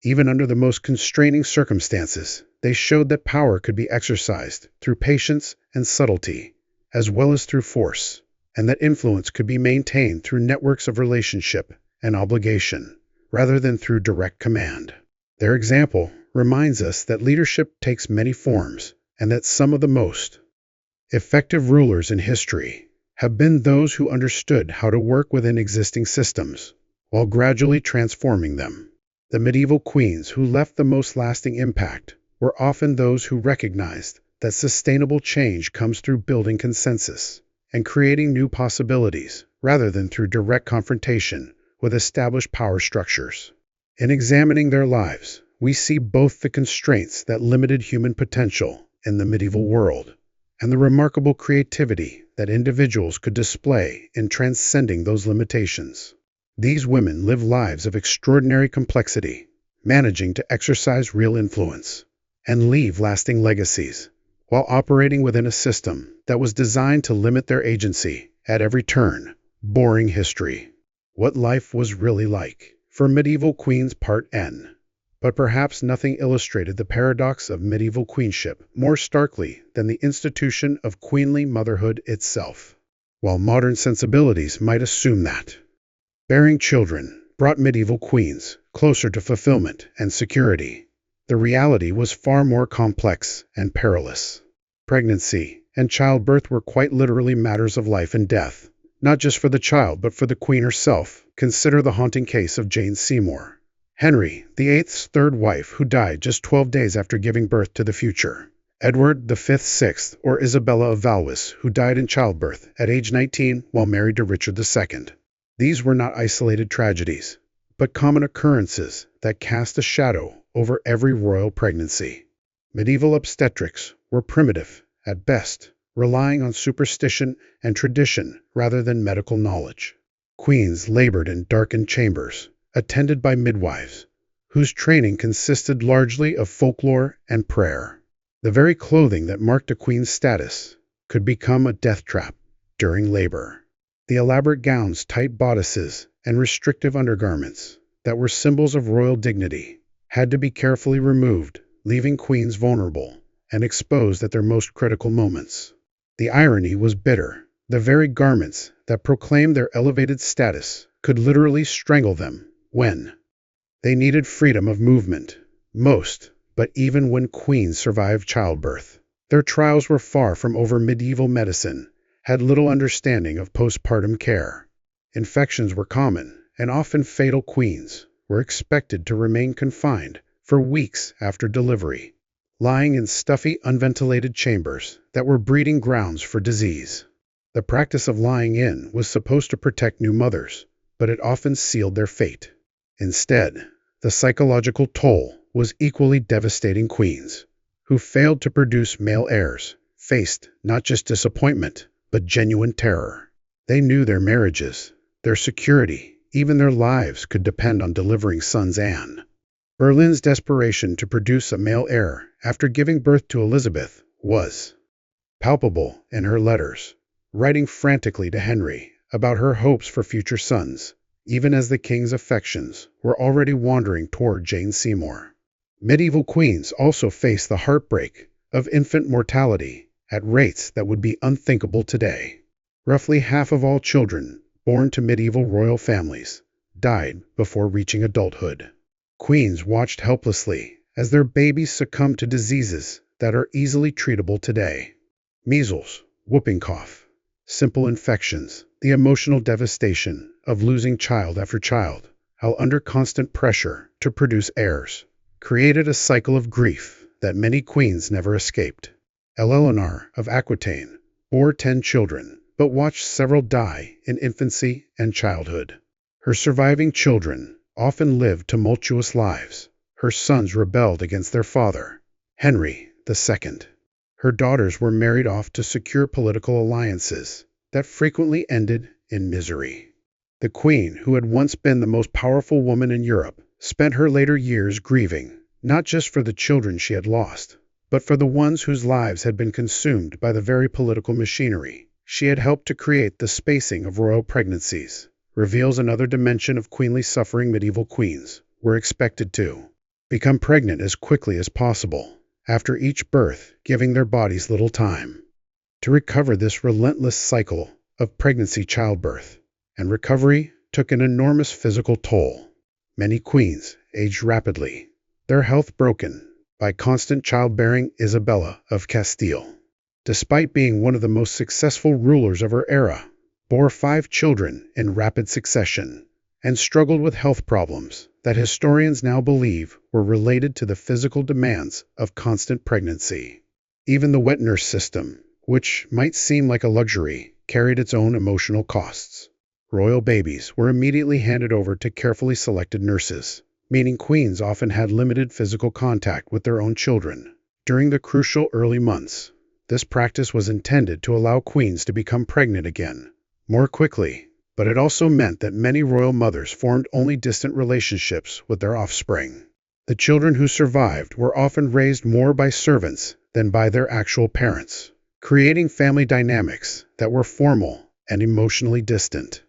A: Even under the most constraining circumstances, they showed that power could be exercised through patience and subtlety, as well as through force, and that influence could be maintained through networks of relationship and obligation, rather than through direct command. Their example reminds us that leadership takes many forms, and that some of the most effective rulers in history have been those who understood how to work within existing systems, while gradually transforming them. The medieval queens who left the most lasting impact were often those who recognized that sustainable change comes through building consensus and creating new possibilities, rather than through direct confrontation with established power structures. In examining their lives, we see both the constraints that limited human potential in the medieval world and the remarkable creativity that individuals could display in transcending those limitations. These women lived lives of extraordinary complexity, managing to exercise real influence and leave lasting legacies, while operating within a system that was designed to limit their agency at every turn. Boring history. What life was really like for medieval queens, Part N. But perhaps nothing illustrated the paradox of medieval queenship more starkly than the institution of queenly motherhood itself. While modern sensibilities might assume that bearing children brought medieval queens closer to fulfillment and security, the reality was far more complex and perilous. Pregnancy and childbirth were quite literally matters of life and death, not just for the child but for the queen herself. Consider the haunting case of Jane Seymour, Henry VIII's third wife, who died just 12 days after giving birth to the future Edward VI, or Isabella of Valois, who died in childbirth at age 19 while married to Richard II. These were not isolated tragedies, but common occurrences that cast a shadow over every royal pregnancy. Medieval obstetrics were primitive at best, relying on superstition and tradition rather than medical knowledge. Queens labored in darkened chambers, attended by midwives, whose training consisted largely of folklore and prayer. The very clothing that marked a queen's status could become a death trap during labor. The elaborate gowns, tight bodices, and restrictive undergarments that were symbols of royal dignity had to be carefully removed, leaving queens vulnerable and exposed at their most critical moments. The irony was bitter. The very garments that proclaimed their elevated status could literally strangle them when they needed freedom of movement most. But even when queens survived childbirth, their trials were far from over. Medieval medicine had little understanding of postpartum care. Infections were common, and often fatal. Queens were expected to remain confined for weeks after delivery, lying in stuffy, unventilated chambers that were breeding grounds for disease. The practice of lying in was supposed to protect new mothers, but it often sealed their fate. Instead, the psychological toll was equally devastating. Queens who failed to produce male heirs faced not just disappointment, but genuine terror. They knew their marriages, their security, even their lives could depend on delivering sons. Anne Boleyn's desperation to produce a male heir after giving birth to Elizabeth was palpable in her letters, writing frantically to Henry about her hopes for future sons, even as the king's affections were already wandering toward Jane Seymour. Medieval queens also faced the heartbreak of infant mortality at rates that would be unthinkable today. Roughly half of all children born to medieval royal families died before reaching adulthood. Queens watched helplessly as their babies succumbed to diseases that are easily treatable today. Measles, whooping cough, simple infections. The emotional devastation of losing child after child how under constant pressure to produce heirs, created a cycle of grief that many queens never escaped. Eleanor of Aquitaine bore 10 children, but watched several die in infancy and childhood. Her surviving children often lived tumultuous lives. Her sons rebelled against their father, Henry II. Her daughters were married off to secure political alliances that frequently ended in misery. The queen, who had once been the most powerful woman in Europe, spent her later years grieving, not just for the children she had lost, but for the ones whose lives had been consumed by the very political machinery she had helped to create. The spacing of royal pregnancies reveals another dimension of queenly suffering. Medieval queens were expected to become pregnant as quickly as possible after each birth, giving their bodies little time to recover. This relentless cycle of pregnancy, childbirth, and recovery took an enormous physical toll. Many queens aged rapidly, their health broken by constant childbearing. Isabella of Castile, despite being one of the most successful rulers of her era, bore 5 children in rapid succession and struggled with health problems that historians now believe were related to the physical demands of constant pregnancy. Even the wet nurse system, which might seem like a luxury, carried its own emotional costs. Royal babies were immediately handed over to carefully selected nurses, meaning queens often had limited physical contact with their own children. During the crucial early months, this practice was intended to allow queens to become pregnant again more quickly, but it also meant that many royal mothers formed only distant relationships with their offspring. The children who survived were often raised more by servants than by their actual parents, creating family dynamics that were formal and emotionally distant.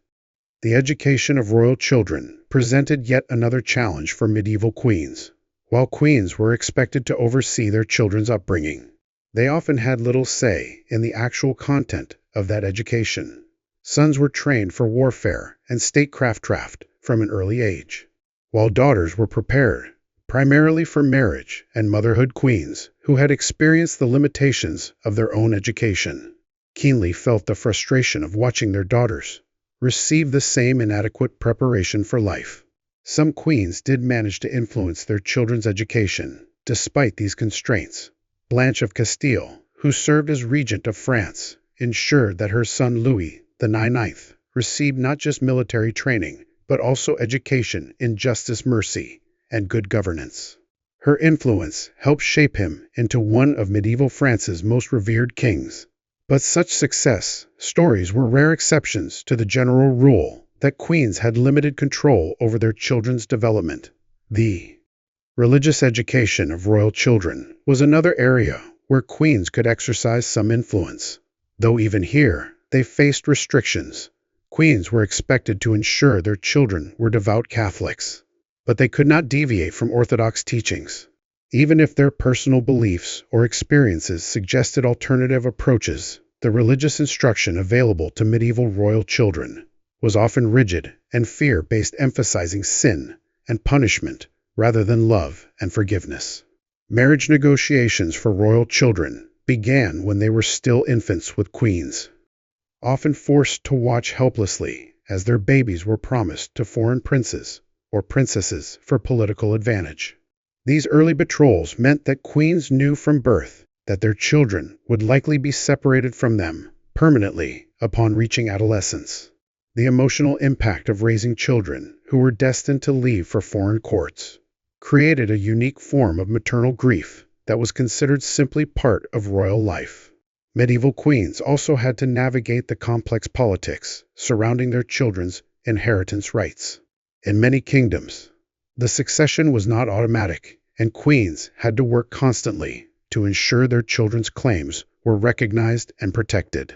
A: The education of royal children presented yet another challenge for medieval queens. While queens were expected to oversee their children's upbringing, they often had little say in the actual content of that education. Sons were trained for warfare and statecraft from an early age, while daughters were prepared primarily for marriage and motherhood. Queens who had experienced the limitations of their own education keenly felt the frustration of watching their daughters receive the same inadequate preparation for life. Some queens did manage to influence their children's education despite these constraints. Blanche of Castile, who served as regent of France, ensured that her son Louis IX received not just military training, but also education in justice, mercy, and good governance. Her influence helped shape him into one of medieval France's most revered kings. But such success stories were rare exceptions to the general rule that queens had limited control over their children's development. The religious education of royal children was another area where queens could exercise some influence, though even here they faced restrictions. Queens were expected to ensure their children were devout Catholics, but they could not deviate from orthodox teachings. Even if their personal beliefs or experiences suggested alternative approaches, the religious instruction available to medieval royal children was often rigid and fear-based, emphasizing sin and punishment rather than love and forgiveness. Marriage negotiations for royal children began when they were still infants, with queens often forced to watch helplessly as their babies were promised to foreign princes or princesses for political advantage. These early betrothals meant that queens knew from birth that their children would likely be separated from them permanently upon reaching adolescence. The emotional impact of raising children who were destined to leave for foreign courts created a unique form of maternal grief that was considered simply part of royal life. Medieval queens also had to navigate the complex politics surrounding their children's inheritance rights. In many kingdoms, the succession was not automatic, and queens had to work constantly to ensure their children's claims were recognized and protected.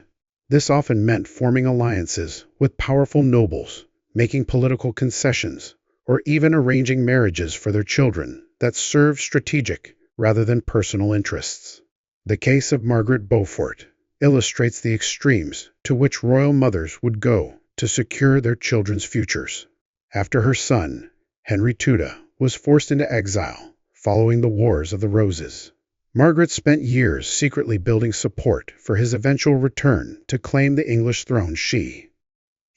A: This often meant forming alliances with powerful nobles, making political concessions, or even arranging marriages for their children that served strategic rather than personal interests. The case of Margaret Beaufort illustrates the extremes to which royal mothers would go to secure their children's futures. After her son, Henry Tudor, was forced into exile following the Wars of the Roses, Margaret spent years secretly building support for his eventual return to claim the English throne. She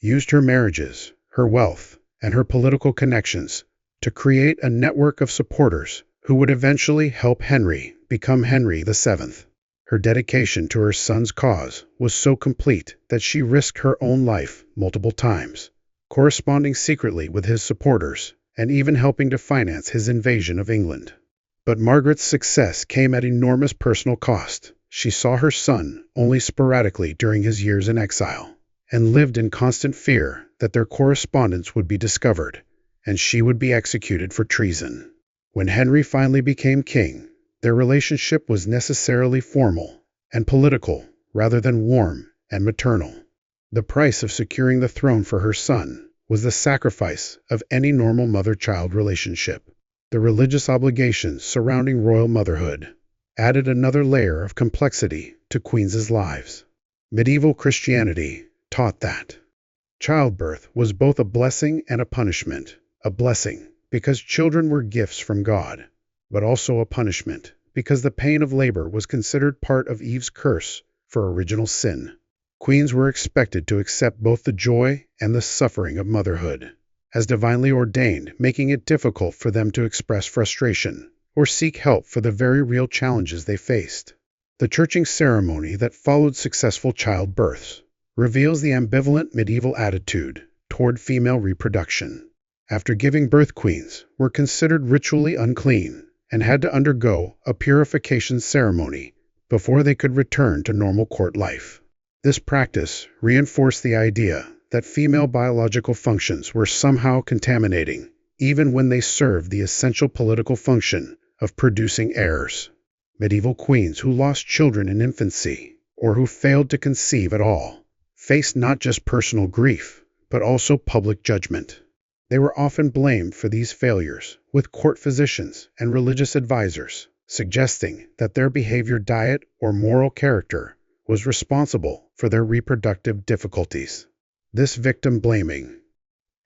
A: used her marriages, her wealth, and her political connections to create a network of supporters who would eventually help Henry become Henry VII. Her dedication to her son's cause was so complete that she risked her own life multiple times, corresponding secretly with his supporters and even helping to finance his invasion of England. But Margaret's success came at enormous personal cost. She saw her son only sporadically during his years in exile, and lived in constant fear that their correspondence would be discovered, and she would be executed for treason. When Henry finally became king, their relationship was necessarily formal and political rather than warm and maternal. The price of securing the throne for her son was the sacrifice of any normal mother-child relationship. The religious obligations surrounding royal motherhood added another layer of complexity to queens' lives. Medieval Christianity taught that childbirth was both a blessing and a punishment. A blessing because children were gifts from God, but also a punishment because the pain of labor was considered part of Eve's curse for original sin. Queens were expected to accept both the joy and the suffering of motherhood as divinely ordained, making it difficult for them to express frustration or seek help for the very real challenges they faced. The churching ceremony that followed successful childbirths reveals the ambivalent medieval attitude toward female reproduction. After giving birth, queens were considered ritually unclean and had to undergo a purification ceremony before they could return to normal court life. This practice reinforced the idea that female biological functions were somehow contaminating, even when they served the essential political function of producing heirs. Medieval queens who lost children in infancy, or who failed to conceive at all, faced not just personal grief, but also public judgment. They were often blamed for these failures, with court physicians and religious advisors suggesting that their behavior, diet, or moral character was responsible for their reproductive difficulties. This victim blaming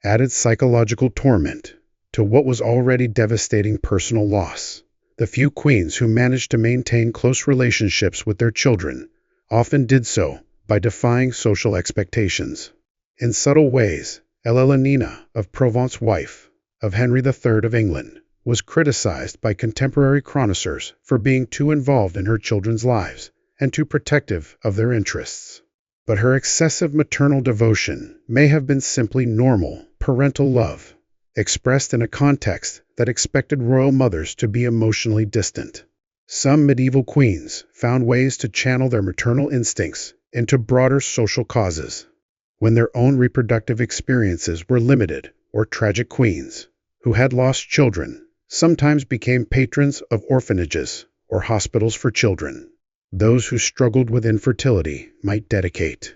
A: added psychological torment to what was already devastating personal loss. The few queens who managed to maintain close relationships with their children often did so by defying social expectations. In subtle ways, Eléonine of Provence, wife of Henry III of England, was criticized by contemporary chroniclers for being too involved in her children's lives and too protective of their interests. But her excessive maternal devotion may have been simply normal parental love, expressed in a context that expected royal mothers to be emotionally distant. Some medieval queens found ways to channel their maternal instincts into broader social causes. When their own reproductive experiences were limited, or tragic queens, who had lost children, sometimes became patrons of orphanages or hospitals for children. Those who struggled with infertility might dedicate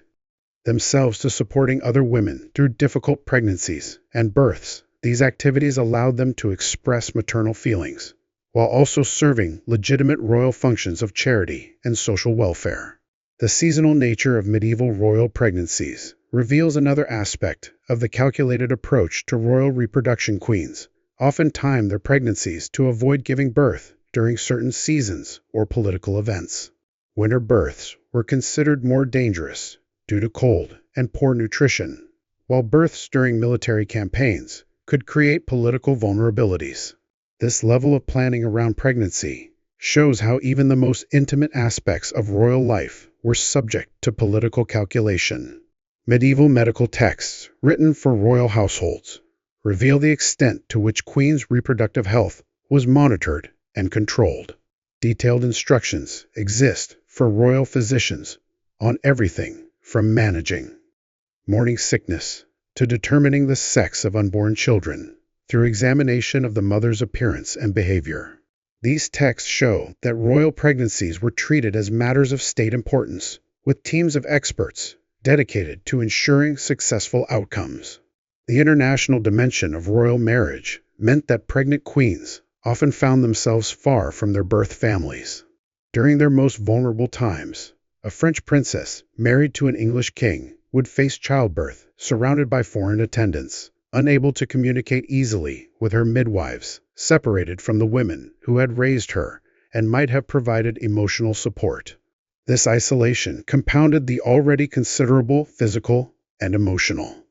A: themselves to supporting other women through difficult pregnancies and births. These activities allowed them to express maternal feelings, while also serving legitimate royal functions of charity and social welfare. The seasonal nature of medieval royal pregnancies reveals another aspect of the calculated approach to royal reproduction. Queens often timed their pregnancies to avoid giving birth during certain seasons or political events. Winter births were considered more dangerous due to cold and poor nutrition, while births during military campaigns could create political vulnerabilities. This level of planning around pregnancy shows how even the most intimate aspects of royal life were subject to political calculation. Medieval medical texts written for royal households reveal the extent to which queens' reproductive health was monitored and controlled. Detailed instructions exist for royal physicians on everything from managing morning sickness to determining the sex of unborn children through examination of the mother's appearance and behavior. These texts show that royal pregnancies were treated as matters of state importance, with teams of experts dedicated to ensuring successful outcomes. The international dimension of royal marriage meant that pregnant queens often found themselves far from their birth families. During their most vulnerable times, a French princess married to an English king would face childbirth surrounded by foreign attendants, unable to communicate easily with her midwives, separated from the women who had raised her and might have provided emotional support. This isolation compounded the already considerable physical and emotional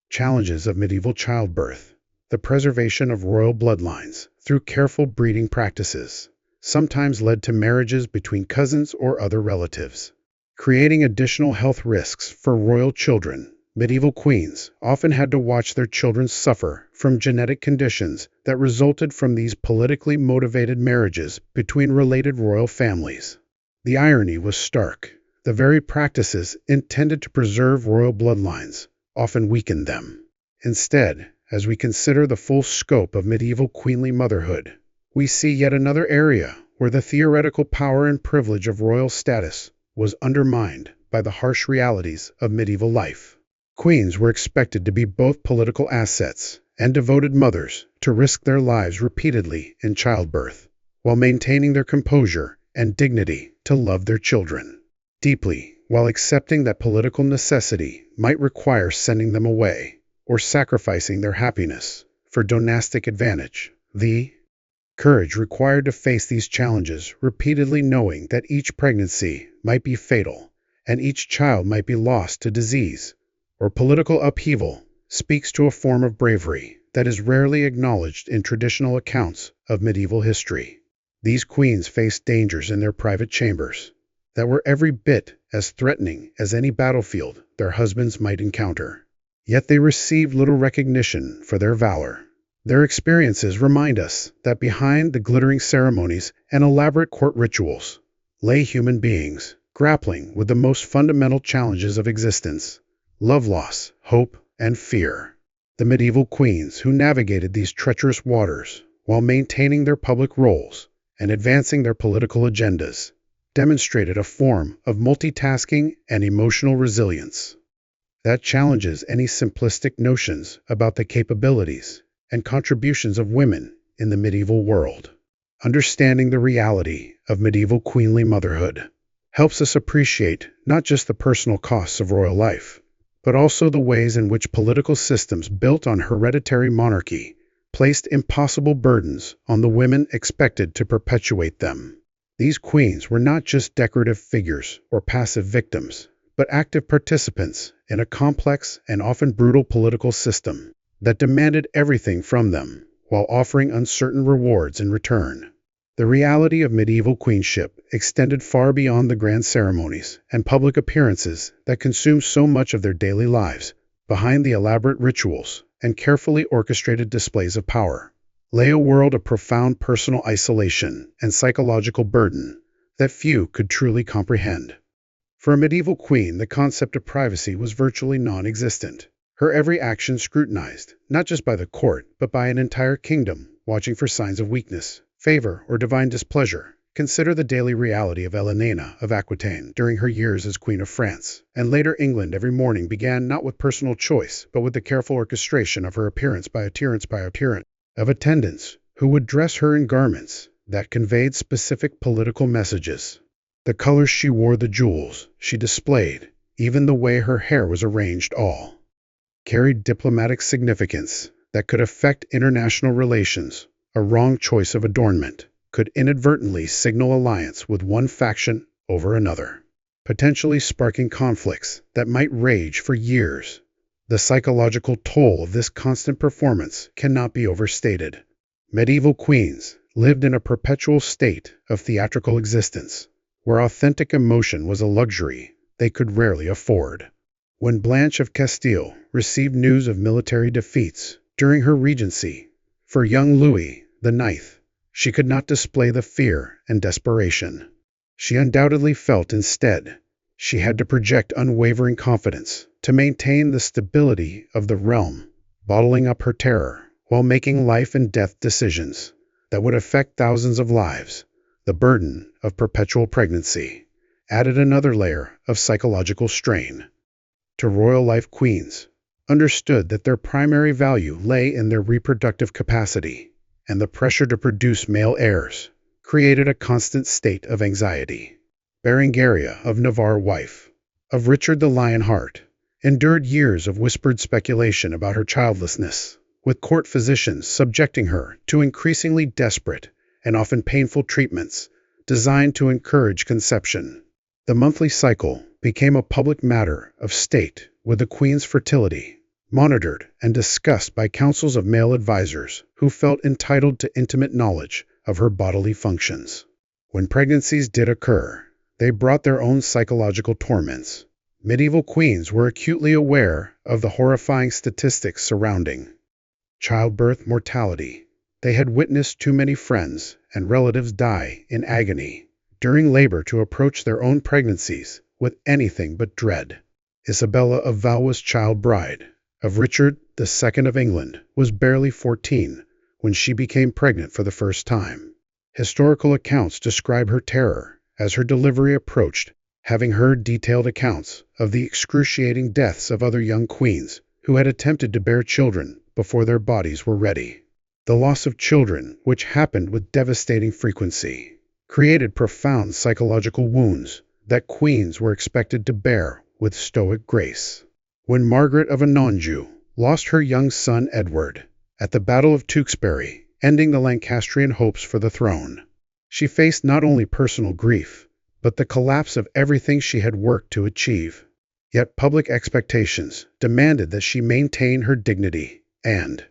A: Challenges of medieval childbirth. The preservation of royal bloodlines through careful breeding practices sometimes led to marriages between cousins or other relatives, creating additional health risks for royal children. Medieval queens often had to watch their children suffer from genetic conditions that resulted from these politically motivated marriages between related royal families. The irony was stark. The very practices intended to preserve royal bloodlines often weakened them. Instead, as we consider the full scope of medieval queenly motherhood, we see yet another area where the theoretical power and privilege of royal status was undermined by the harsh realities of medieval life. Queens were expected to be both political assets and devoted mothers to risk their lives repeatedly in childbirth, while maintaining their composure and dignity to love their children deeply, while accepting that political necessity might require sending them away or sacrificing their happiness for dynastic advantage. The courage required to face these challenges, repeatedly knowing that each pregnancy might be fatal and each child might be lost to disease or political upheaval, speaks to a form of bravery that is rarely acknowledged in traditional accounts of medieval history. These queens faced dangers in their private chambers that were every bit as threatening as any battlefield their husbands might encounter. Yet they received little recognition for their valor. Their experiences remind us that behind the glittering ceremonies and elaborate court rituals lay human beings grappling with the most fundamental challenges of existence: love loss, hope, and fear. The medieval queens who navigated these treacherous waters while maintaining their public roles and advancing their political agendas demonstrated a form of multitasking and emotional resilience that challenges any simplistic notions about the capabilities and contributions of women in the medieval world. Understanding the reality of medieval queenly motherhood helps us appreciate not just the personal costs of royal life, but also the ways in which political systems built on hereditary monarchy placed impossible burdens on the women expected to perpetuate them. These queens were not just decorative figures or passive victims, but active participants in a complex and often brutal political system that demanded everything from them while offering uncertain rewards in return. The reality of medieval queenship extended far beyond the grand ceremonies and public appearances that consumed so much of their daily lives. Behind the elaborate rituals and carefully orchestrated displays of power lay a world of profound personal isolation and psychological burden that few could truly comprehend. For a medieval queen, the concept of privacy was virtually non-existent. Her every action scrutinized, not just by the court, but by an entire kingdom, watching for signs of weakness, favor, or divine displeasure. Consider the daily reality of Helena of Aquitaine during her years as Queen of France, and later England. Every morning began not with personal choice, but with the careful orchestration of her appearance by a tyrant of attendants who would dress her in garments that conveyed specific political messages. The colors she wore, the jewels she displayed, even the way her hair was arranged, all carried diplomatic significance that could affect international relations. A wrong choice of adornment could inadvertently signal alliance with one faction over another, potentially sparking conflicts that might rage for years. The psychological toll of this constant performance cannot be overstated. Medieval queens lived in a perpetual state of theatrical existence, where authentic emotion was a luxury they could rarely afford. When Blanche of Castile received news of military defeats during her regency for young Louis IX, she could not display the fear and desperation she undoubtedly felt. Instead, she had to project unwavering confidence to maintain the stability of the realm, bottling up her terror while making life and death decisions that would affect thousands of lives. The burden of perpetual pregnancy added another layer of psychological strain. To royal life, queens understood that their primary value lay in their reproductive capacity, and the pressure to produce male heirs created a constant state of anxiety. Berengaria of Navarre, wife of Richard the Lionheart, endured years of whispered speculation about her childlessness, with court physicians subjecting her to increasingly desperate and often painful treatments designed to encourage conception. The monthly cycle became a public matter of state, with the queen's fertility monitored and discussed by councils of male advisors who felt entitled to intimate knowledge of her bodily functions. When pregnancies did occur, they brought their own psychological torments. Medieval queens were acutely aware of the horrifying statistics surrounding childbirth mortality. They had witnessed too many friends and relatives die in agony during labor to approach their own pregnancies with anything but dread. Isabella of Valois, child bride of Richard II of England, was barely 14 when she became pregnant for the first time. Historical accounts describe her terror as her delivery approached, having heard detailed accounts of the excruciating deaths of other young queens who had attempted to bear children before their bodies were ready. The loss of children, which happened with devastating frequency, created profound psychological wounds that queens were expected to bear with stoic grace. When Margaret of Anjou lost her young son Edward at the Battle of Tewkesbury, ending the Lancastrian hopes for the throne, she faced not only personal grief, but the collapse of everything she had worked to achieve. Yet public expectations demanded that she maintain her dignity and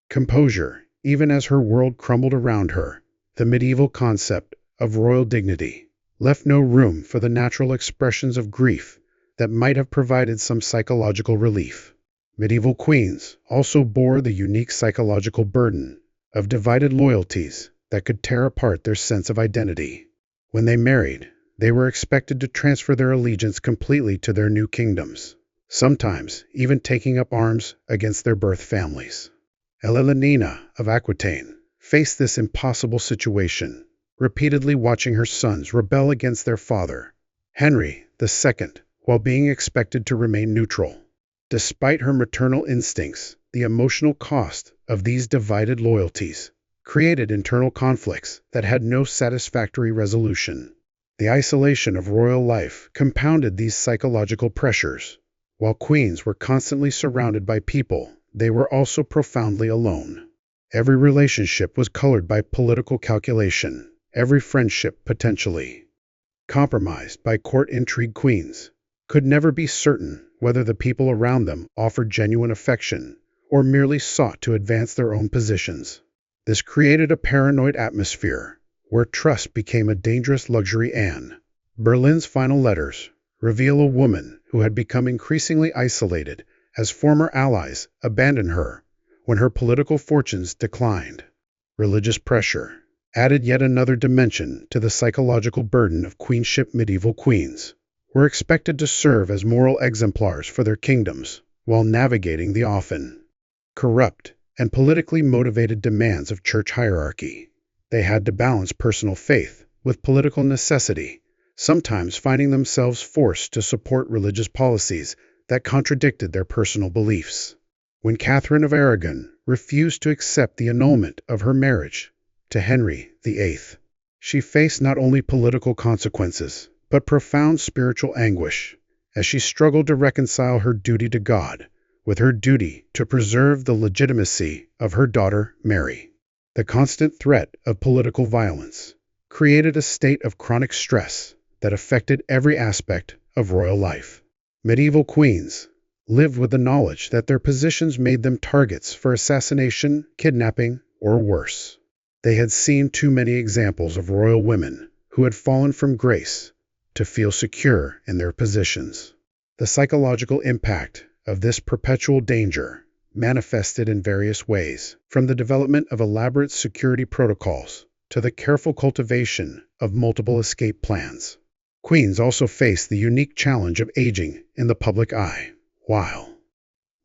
A: composure, even as her world crumbled around her. The medieval concept of royal dignity left no room for the natural expressions of grief that might have provided some psychological relief. Medieval queens also bore the unique psychological burden of divided loyalties that could tear apart their sense of identity. When they married, they were expected to transfer their allegiance completely to their new kingdoms, sometimes even taking up arms against their birth families. Eléonine of Aquitaine faced this impossible situation, repeatedly watching her sons rebel against their father, Henry II, while being expected to remain neutral. Despite her maternal instincts, the emotional cost of these divided loyalties created internal conflicts that had no satisfactory resolution. The isolation of royal life compounded these psychological pressures. While queens were constantly surrounded by people, they were also profoundly alone. Every relationship was colored by political calculation, every friendship potentially compromised by court intrigue. Queens could never be certain whether the people around them offered genuine affection or merely sought to advance their own positions. This created a paranoid atmosphere where trust became a dangerous luxury. Anne Boleyn's final letters reveal a woman who had become increasingly isolated as former allies abandoned her when her political fortunes declined. Religious pressure added yet another dimension to the psychological burden of queenship. Medieval queens were expected to serve as moral exemplars for their kingdoms while navigating the often corrupt and politically motivated demands of church hierarchy. They had to balance personal faith with political necessity, sometimes finding themselves forced to support religious policies that contradicted their personal beliefs. When Catherine of Aragon refused to accept the annulment of her marriage to Henry VIII, she faced not only political consequences, but profound spiritual anguish as she struggled to reconcile her duty to God with her duty to preserve the legitimacy of her daughter Mary. The constant threat of political violence created a state of chronic stress that affected every aspect of royal life. Medieval queens lived with the knowledge that their positions made them targets for assassination, kidnapping, or worse. They had seen too many examples of royal women who had fallen from grace to feel secure in their positions. The psychological impact of this perpetual danger manifested in various ways, from the development of elaborate security protocols to the careful cultivation of multiple escape plans. Queens also faced the unique challenge of aging in the public eye, while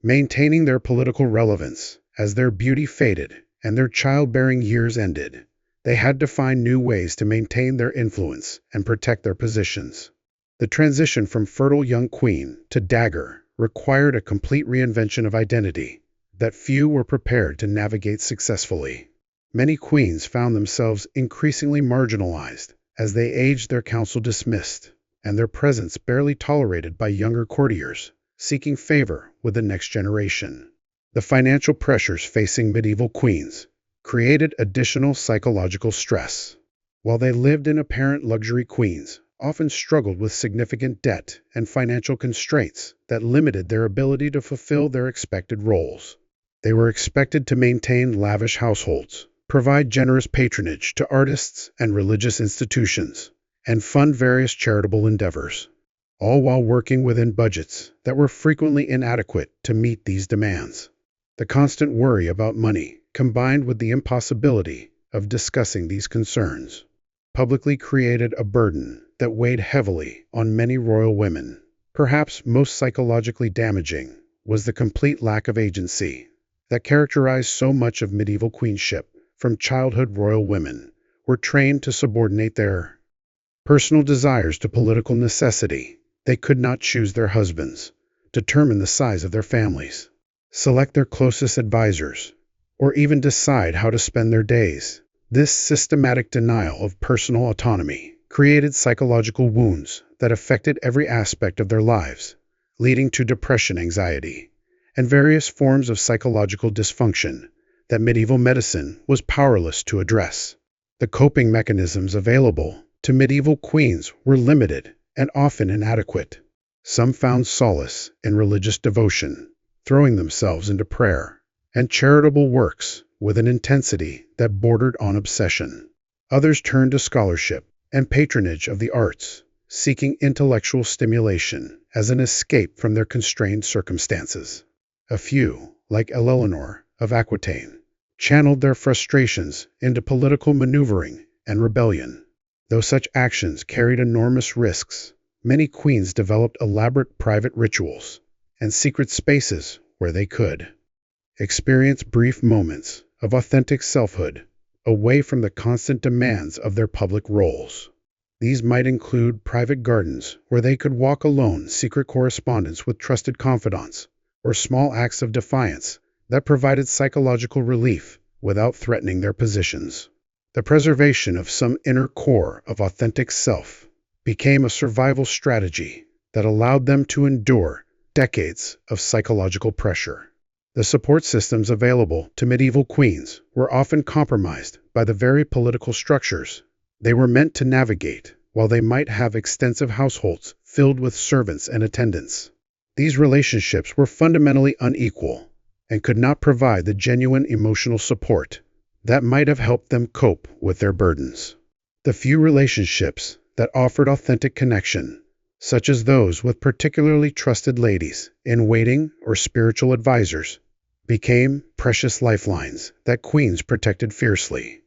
A: maintaining their political relevance. As their beauty faded and their childbearing years ended, they had to find new ways to maintain their influence and protect their positions. The transition from fertile young queen to dagger required a complete reinvention of identity that few were prepared to navigate successfully. Many queens found themselves increasingly marginalized as they aged, their counsel dismissed, and their presence barely tolerated by younger courtiers seeking favor with the next generation. The financial pressures facing medieval queens created additional psychological stress. While they lived in apparent luxury, queens often struggled with significant debt and financial constraints that limited their ability to fulfill their expected roles. They were expected to maintain lavish households, provide generous patronage to artists and religious institutions, and fund various charitable endeavors, all while working within budgets that were frequently inadequate to meet these demands. The constant worry about money, combined with the impossibility of discussing these concerns, publicly created a burden that weighed heavily on many royal women. Perhaps most psychologically damaging was the complete lack of agency that characterized so much of medieval queenship. From childhood, royal women were trained to subordinate their personal desires to political necessity. They could not choose their husbands, determine the size of their families, select their closest advisors, or even decide how to spend their days. This systematic denial of personal autonomy created psychological wounds that affected every aspect of their lives, leading to depression, anxiety, and various forms of psychological dysfunction that medieval medicine was powerless to address. The coping mechanisms available to medieval queens were limited and often inadequate. Some found solace in religious devotion, throwing themselves into prayer and charitable works with an intensity that bordered on obsession. Others turned to scholarship and patronage of the arts, seeking intellectual stimulation as an escape from their constrained circumstances. A few, like Eleanor of Aquitaine, channeled their frustrations into political maneuvering and rebellion. Though such actions carried enormous risks, many queens developed elaborate private rituals and secret spaces where they could experience brief moments of authentic selfhood away from the constant demands of their public roles. These might include private gardens where they could walk alone, secret correspondence with trusted confidants, or small acts of defiance that provided psychological relief without threatening their positions. The preservation of some inner core of authentic self became a survival strategy that allowed them to endure decades of psychological pressure. The support systems available to medieval queens were often compromised by the very political structures they were meant to navigate. While they might have extensive households filled with servants and attendants, these relationships were fundamentally unequal and could not provide the genuine emotional support that might have helped them cope with their burdens. The few relationships that offered authentic connection, such as those with particularly trusted ladies in waiting or spiritual advisors, became precious lifelines that queens protected fiercely.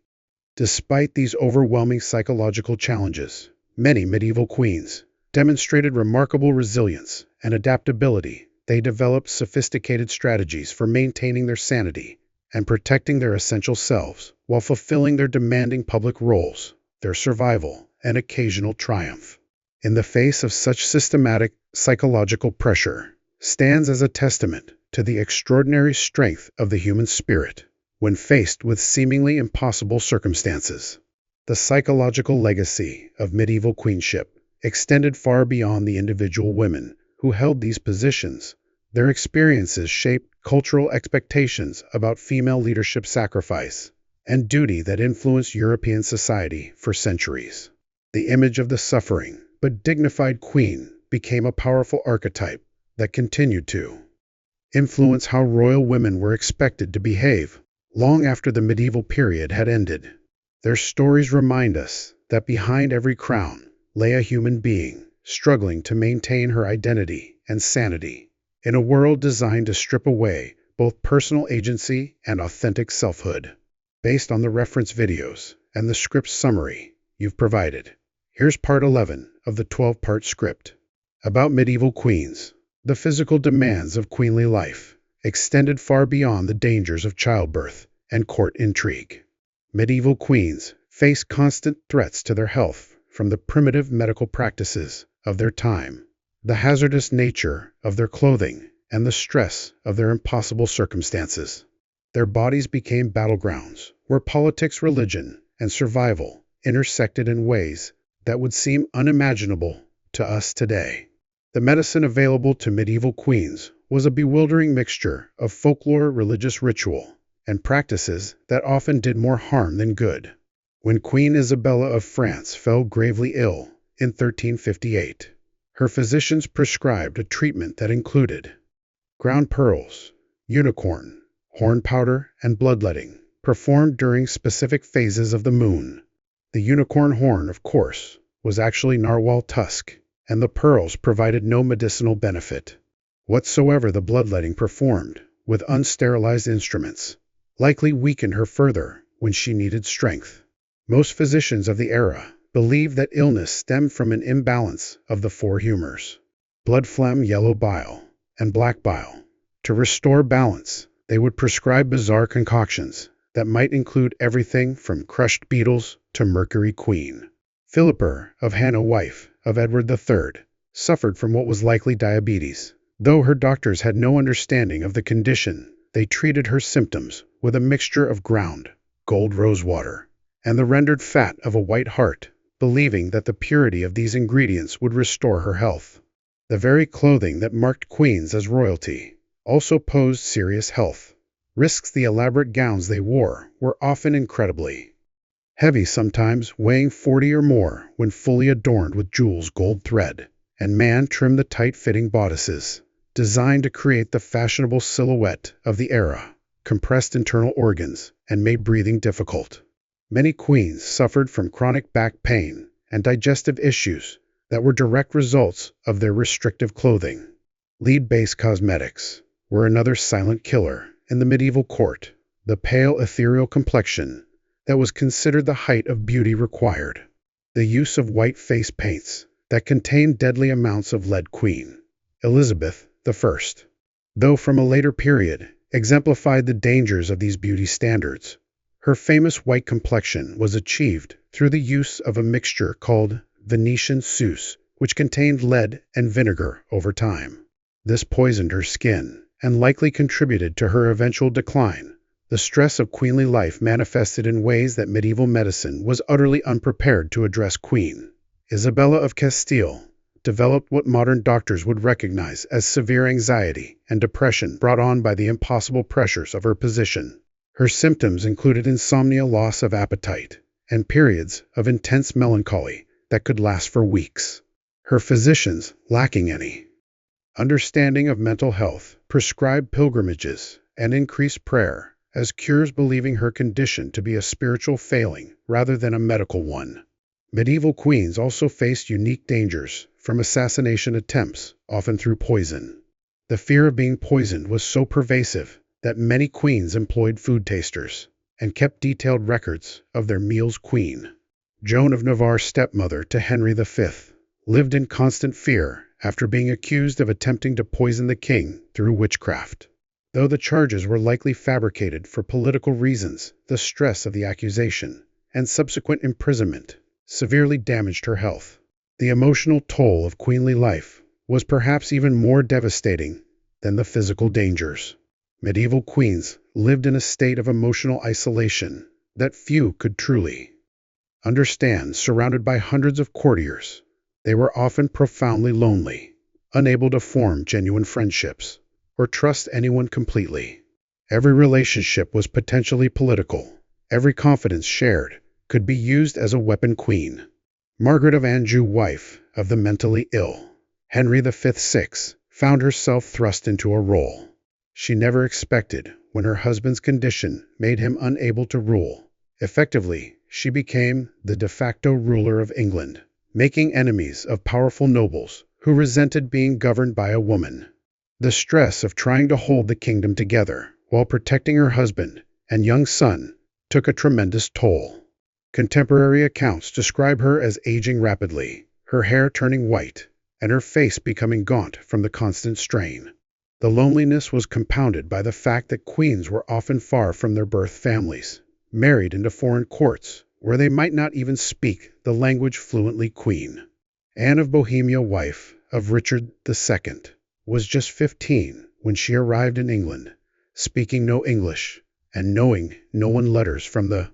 A: Despite these overwhelming psychological challenges, many medieval queens demonstrated remarkable resilience and adaptability. They developed sophisticated strategies for maintaining their sanity and protecting their essential selves while fulfilling their demanding public roles. Their survival and occasional triumph in the face of such systematic psychological pressure stands as a testament to the extraordinary strength of the human spirit when faced with seemingly impossible circumstances. The psychological legacy of medieval queenship extended far beyond the individual women who held these positions. Their experiences shaped cultural expectations about female leadership, sacrifice, and duty that influenced European society for centuries. The image of the suffering but dignified queen became a powerful archetype that continued to influence how royal women were expected to behave long after the medieval period had ended. Their stories remind us that behind every crown lay a human being struggling to maintain her identity and sanity in a world designed to strip away both personal agency and authentic selfhood. Based on the reference videos and the script summary you've provided, here's part 11 of the 12-part script about medieval queens. The physical demands of queenly life extended far beyond the dangers of childbirth and court intrigue. Medieval queens faced constant threats to their health from the primitive medical practices of their time, the hazardous nature of their clothing, and the stress of their impossible circumstances. Their bodies became battlegrounds where politics, religion, and survival intersected in ways that would seem unimaginable to us today. The medicine available to medieval queens was a bewildering mixture of folklore, religious ritual, and practices that often did more harm than good. When Queen Isabella of France fell gravely ill in 1358. Her physicians prescribed a treatment that included ground pearls, unicorn, horn powder, and bloodletting, performed during specific phases of the moon. The unicorn horn, of course, was actually narwhal tusk, and the pearls provided no medicinal benefit whatsoever. The bloodletting, performed with unsterilized instruments, likely weakened her further when she needed strength. Most physicians of the era believed that illness stemmed from an imbalance of the four humors: blood, phlegm, yellow bile, and black bile. To restore balance, they would prescribe bizarre concoctions that might include everything from crushed beetles to Mercury Queen. Philippa of Hanover, wife of Edward III, suffered from what was likely diabetes. Though her doctors had no understanding of the condition, they treated her symptoms with a mixture of ground gold rosewater and the rendered fat of a white hart, believing that the purity of these ingredients would restore her health. The very clothing that marked queens as royalty also posed serious health risks. The elaborate gowns they wore were often incredibly heavy, sometimes weighing 40 or more when fully adorned with jewels, gold thread, and man-trimmed the tight-fitting bodices, designed to create the fashionable silhouette of the era, compressed internal organs, and made breathing difficult. Many queens suffered from chronic back pain and digestive issues that were direct results of their restrictive clothing. Lead-based cosmetics were another silent killer in the medieval court. The pale, ethereal complexion that was considered the height of beauty required the use of white face paints that contained deadly amounts of lead. Queen Elizabeth I, though from a later period, exemplified the dangers of these beauty standards. Her famous white complexion was achieved through the use of a mixture called Venetian Souce, which contained lead and vinegar over time. This poisoned her skin and likely contributed to her eventual decline. The stress of queenly life manifested in ways that medieval medicine was utterly unprepared to address. Queen Isabella of Castile developed what modern doctors would recognize as severe anxiety and depression brought on by the impossible pressures of her position. Her symptoms included insomnia, loss of appetite, and periods of intense melancholy that could last for weeks. Her physicians, lacking any understanding of mental health, prescribed pilgrimages and increased prayer as cures, believing her condition to be a spiritual failing rather than a medical one. Medieval queens also faced unique dangers from assassination attempts, often through poison. The fear of being poisoned was so pervasive that many queens employed food tasters and kept detailed records of their meals. Queen Joan of Navarre, stepmother to Henry V, lived in constant fear after being accused of attempting to poison the king through witchcraft. Though the charges were likely fabricated for political reasons, the stress of the accusation and subsequent imprisonment severely damaged her health. The emotional toll of queenly life was perhaps even more devastating than the physical dangers. Medieval queens lived in a state of emotional isolation that few could truly understand. Surrounded by hundreds of courtiers, they were often profoundly lonely, unable to form genuine friendships or trust anyone completely. Every relationship was potentially political. Every confidence shared could be used as a weapon. Queen Margaret of Anjou, wife of the mentally ill Henry V, found herself thrust into a role she never expected when her husband's condition made him unable to rule. Effectively, she became the de facto ruler of England, making enemies of powerful nobles who resented being governed by a woman. The stress of trying to hold the kingdom together while protecting her husband and young son took a tremendous toll. Contemporary accounts describe her as aging rapidly, her hair turning white, and her face becoming gaunt from the constant strain. The loneliness was compounded by the fact that queens were often far from their birth families, married into foreign courts, where they might not even speak the language fluently. Queen Anne of Bohemia, wife of Richard II, was just 15 when she arrived in England, speaking no English and knowing no one. Letters from the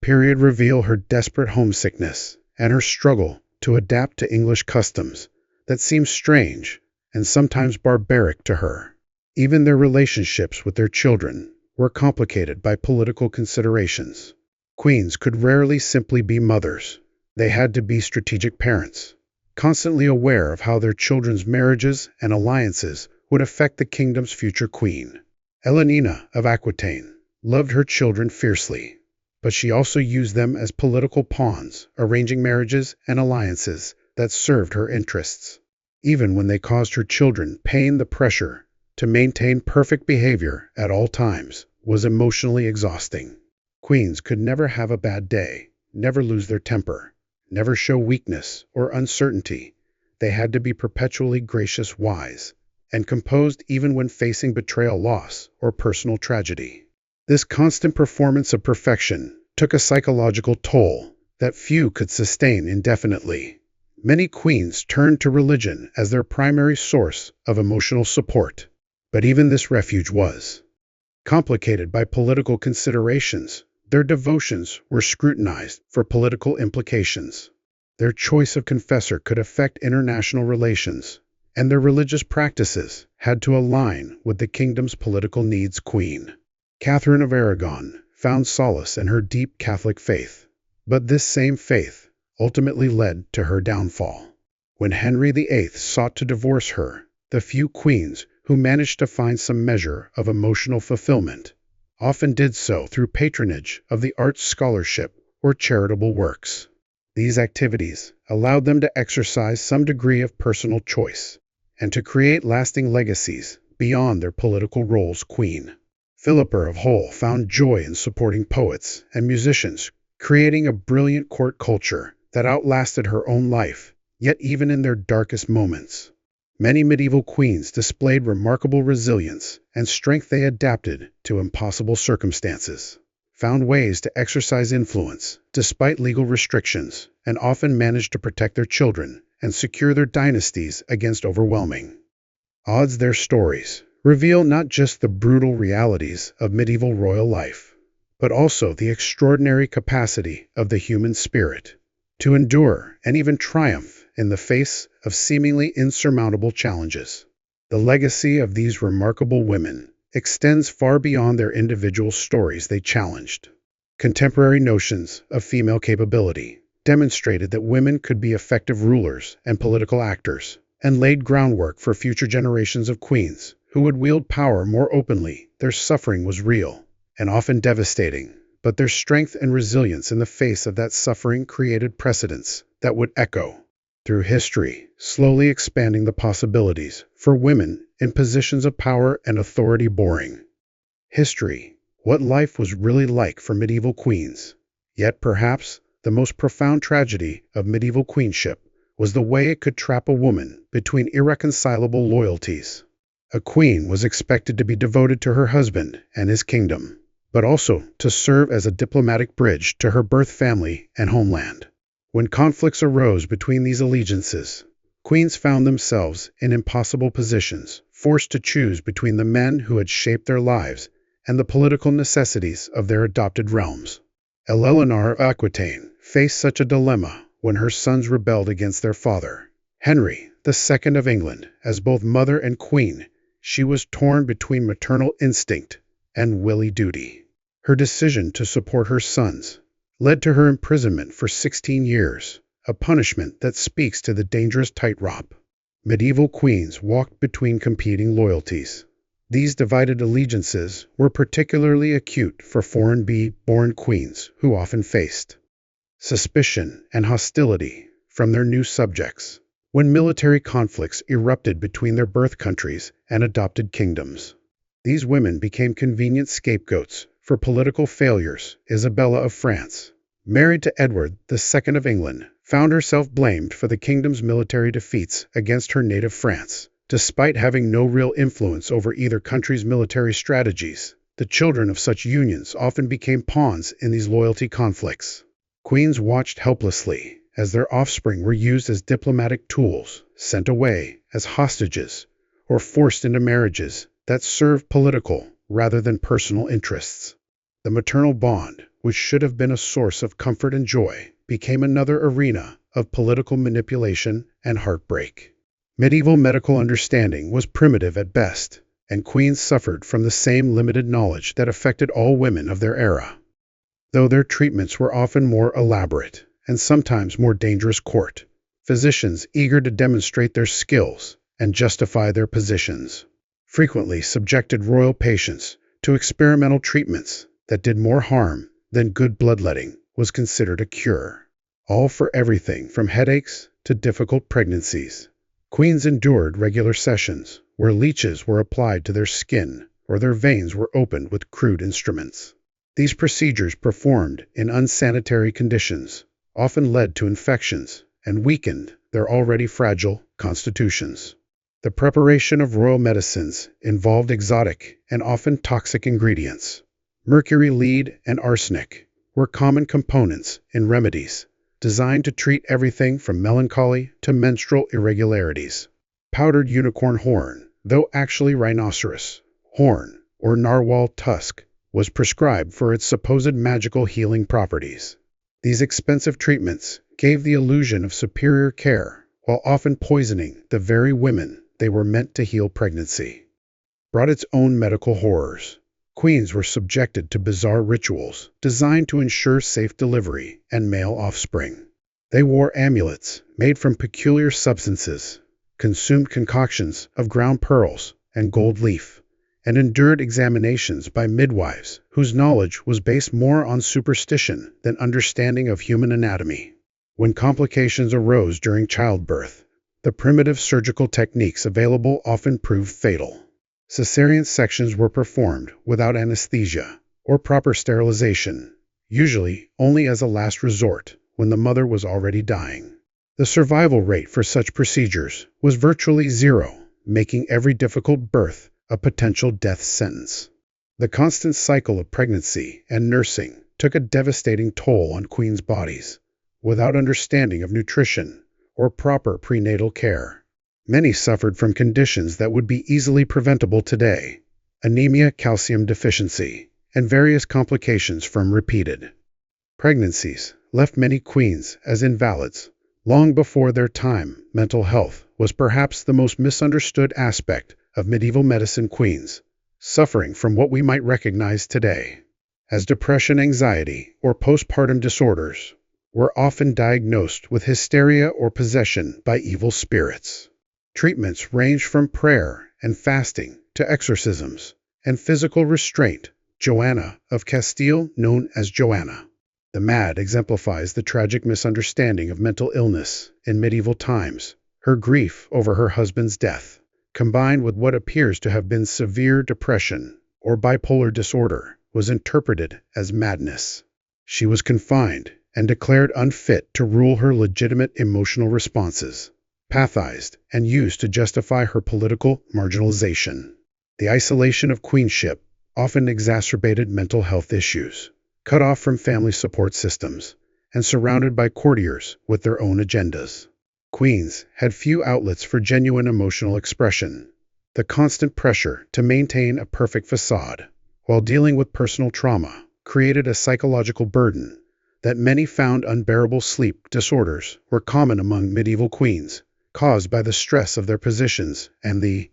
A: period reveal her desperate homesickness and her struggle to adapt to English customs that seemed strange and sometimes barbaric to her. Even their relationships with their children were complicated by political considerations. Queens could rarely simply be mothers. They had to be strategic parents, constantly aware of how their children's marriages and alliances would affect the kingdom's future queen. Elenina of Aquitaine loved her children fiercely, but she also used them as political pawns, arranging marriages and alliances that served her interests. Even when they caused her children pain, the pressure to maintain perfect behavior at all times was emotionally exhausting. Queens could never have a bad day, never lose their temper, never show weakness or uncertainty. They had to be perpetually gracious, wise, and composed even when facing betrayal, loss, or personal tragedy. This constant performance of perfection took a psychological toll that few could sustain indefinitely. Many queens turned to religion as their primary source of emotional support, but even this refuge was complicated by political considerations. Their devotions were scrutinized for political implications. Their choice of confessor could affect international relations, and their religious practices had to align with the kingdom's political needs. Queen Catherine of Aragon found solace in her deep Catholic faith, but this same faith ultimately led to her downfall. When Henry VIII sought to divorce her, the few queens who managed to find some measure of emotional fulfillment often did so through patronage of the arts, scholarship, or charitable works. These activities allowed them to exercise some degree of personal choice and to create lasting legacies beyond their political roles. Queen Philippa of Hull found joy in supporting poets and musicians, creating a brilliant court culture that outlasted her own life. Yet even in their darkest moments, many medieval queens displayed remarkable resilience and strength. They adapted to impossible circumstances, found ways to exercise influence despite legal restrictions, and often managed to protect their children and secure their dynasties against overwhelming odds. Their stories reveal not just the brutal realities of medieval royal life, but also the extraordinary capacity of the human spirit to endure and even triumph in the face of seemingly insurmountable challenges. The legacy of these remarkable women extends far beyond their individual stories. They challenged contemporary notions of female capability, demonstrated that women could be effective rulers and political actors, and laid groundwork for future generations of queens who would wield power more openly. Their suffering was real and often devastating, but their strength and resilience in the face of that suffering created precedents that would echo through history, slowly expanding the possibilities for women in positions of power and authority. Boring history, what life was really like for medieval queens. Yet perhaps the most profound tragedy of medieval queenship was the way it could trap a woman between irreconcilable loyalties. A queen was expected to be devoted to her husband and his kingdom, but also to serve as a diplomatic bridge to her birth family and homeland. When conflicts arose between these allegiances, queens found themselves in impossible positions, forced to choose between the men who had shaped their lives and the political necessities of their adopted realms. Eleanor of Aquitaine faced such a dilemma when her sons rebelled against their father, Henry II of England. As both mother and queen, she was torn between maternal instinct and willy duty. Her decision to support her sons led to her imprisonment for 16 years, a punishment that speaks to the dangerous tightrope medieval queens walked between competing loyalties. These divided allegiances were particularly acute for foreign-born queens who often faced suspicion and hostility from their new subjects when military conflicts erupted between their birth countries and adopted kingdoms. These women became convenient scapegoats for political failures. Isabella of France, married to Edward II of England, found herself blamed for the kingdom's military defeats against her native France. Despite having no real influence over either country's military strategies, the children of such unions often became pawns in these loyalty conflicts. Queens watched helplessly as their offspring were used as diplomatic tools, sent away as hostages, or forced into marriages that served political rather than personal interests. The maternal bond, which should have been a source of comfort and joy, became another arena of political manipulation and heartbreak. Medieval medical understanding was primitive at best, and queens suffered from the same limited knowledge that affected all women of their era. Though their treatments were often more elaborate and sometimes more dangerous court. Physicians eager to demonstrate their skills and justify their positions frequently subjected royal patients to experimental treatments that did more harm than good bloodletting was considered a cure. All for everything from headaches to difficult pregnancies. Queens endured regular sessions where leeches were applied to their skin or their veins were opened with crude instruments. These procedures, performed in unsanitary conditions, often led to infections and weakened their already fragile constitutions. The preparation of royal medicines involved exotic and often toxic ingredients. Mercury, lead, and arsenic were common components in remedies designed to treat everything from melancholy to menstrual irregularities. Powdered unicorn horn, though actually rhinoceros horn or narwhal tusk, was prescribed for its supposed magical healing properties. These expensive treatments gave the illusion of superior care, while often poisoning the very women they were meant to heal. Pregnancy brought its own medical horrors. Queens were subjected to bizarre rituals designed to ensure safe delivery and male offspring. They wore amulets made from peculiar substances, consumed concoctions of ground pearls and gold leaf, and endured examinations by midwives whose knowledge was based more on superstition than understanding of human anatomy. When complications arose during childbirth, the primitive surgical techniques available often proved fatal. Cesarean sections were performed without anesthesia or proper sterilization, usually only as a last resort when the mother was already dying. The survival rate for such procedures was virtually zero, making every difficult birth a potential death sentence. The constant cycle of pregnancy and nursing took a devastating toll on queens' bodies. Without understanding of nutrition or proper prenatal care, many suffered from conditions that would be easily preventable today: anemia, calcium deficiency, and various complications from repeated pregnancies left many queens as invalids. Long before their time, mental health was perhaps the most misunderstood aspect of medieval medicine. Queens, suffering from what we might recognize today as depression, anxiety, or postpartum disorders, were often diagnosed with hysteria or possession by evil spirits. Treatments ranged from prayer and fasting to exorcisms and physical restraint. Joanna of Castile, known as Joanna the Mad, exemplifies the tragic misunderstanding of mental illness in medieval times. Her grief over her husband's death, combined with what appears to have been severe depression or bipolar disorder, was interpreted as madness. She was confined and declared unfit to rule. Her legitimate emotional responses pathized and used to justify her political marginalization. The isolation of queenship often exacerbated mental health issues. Cut off from family support systems and surrounded by courtiers with their own agendas, queens had few outlets for genuine emotional expression. The constant pressure to maintain a perfect facade while dealing with personal trauma created a psychological burden that many found unbearable. Sleep disorders were common among medieval queens, caused by the stress of their positions and the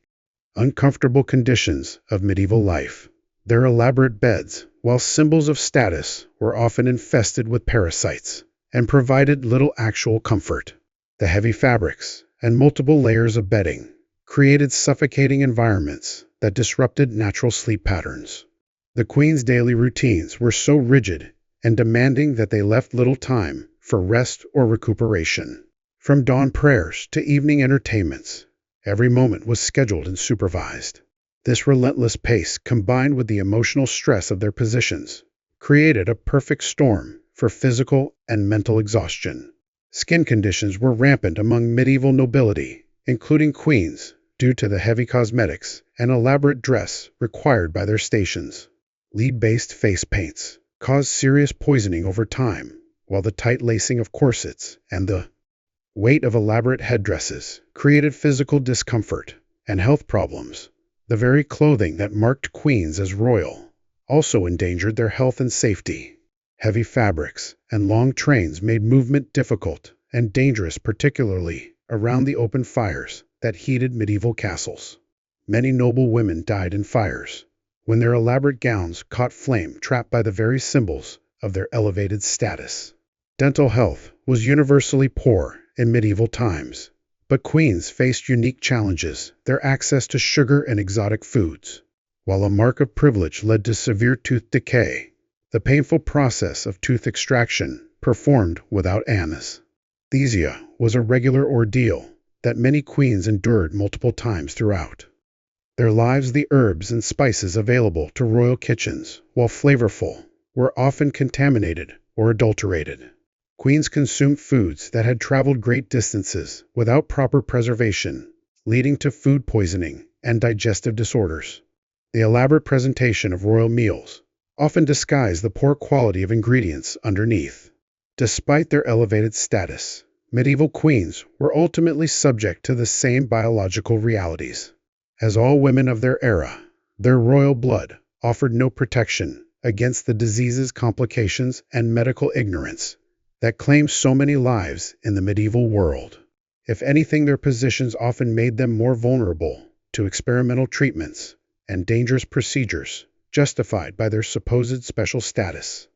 A: uncomfortable conditions of medieval life. Their elaborate beds, while symbols of status, were often infested with parasites and provided little actual comfort. The heavy fabrics and multiple layers of bedding created suffocating environments that disrupted natural sleep patterns. The queen's daily routines were so rigid and demanding that they left little time for rest or recuperation. From dawn prayers to evening entertainments, every moment was scheduled and supervised. This relentless pace, combined with the emotional stress of their positions, created a perfect storm for physical and mental exhaustion. Skin conditions were rampant among medieval nobility, including queens, due to the heavy cosmetics and elaborate dress required by their stations. Lead-based face paints caused serious poisoning over time, while the tight lacing of corsets and the weight of elaborate headdresses created physical discomfort and health problems. The very clothing that marked queens as royal also endangered their health and safety. Heavy fabrics and long trains made movement difficult and dangerous, particularly around the open fires that heated medieval castles. Many noble women died in fires when their elaborate gowns caught flame, trapped by the very symbols of their elevated status. Dental health was universally poor in medieval times, but queens faced unique challenges: their access to sugar and exotic foods. While a mark of privilege led to severe tooth decay, the painful process of tooth extraction, performed without anesthesia, was a regular ordeal that many queens endured multiple times throughout their lives. The herbs and spices available to royal kitchens, while flavorful, were often contaminated or adulterated. Queens consumed foods that had traveled great distances without proper preservation, leading to food poisoning and digestive disorders. The elaborate presentation of royal meals often disguised the poor quality of ingredients underneath. Despite their elevated status, medieval queens were ultimately subject to the same biological realities as all women of their era. Their royal blood offered no protection against the diseases, complications, and medical ignorance that claimed so many lives in the medieval world. If anything, their positions often made them more vulnerable to experimental treatments and dangerous procedures justified by their supposed special status.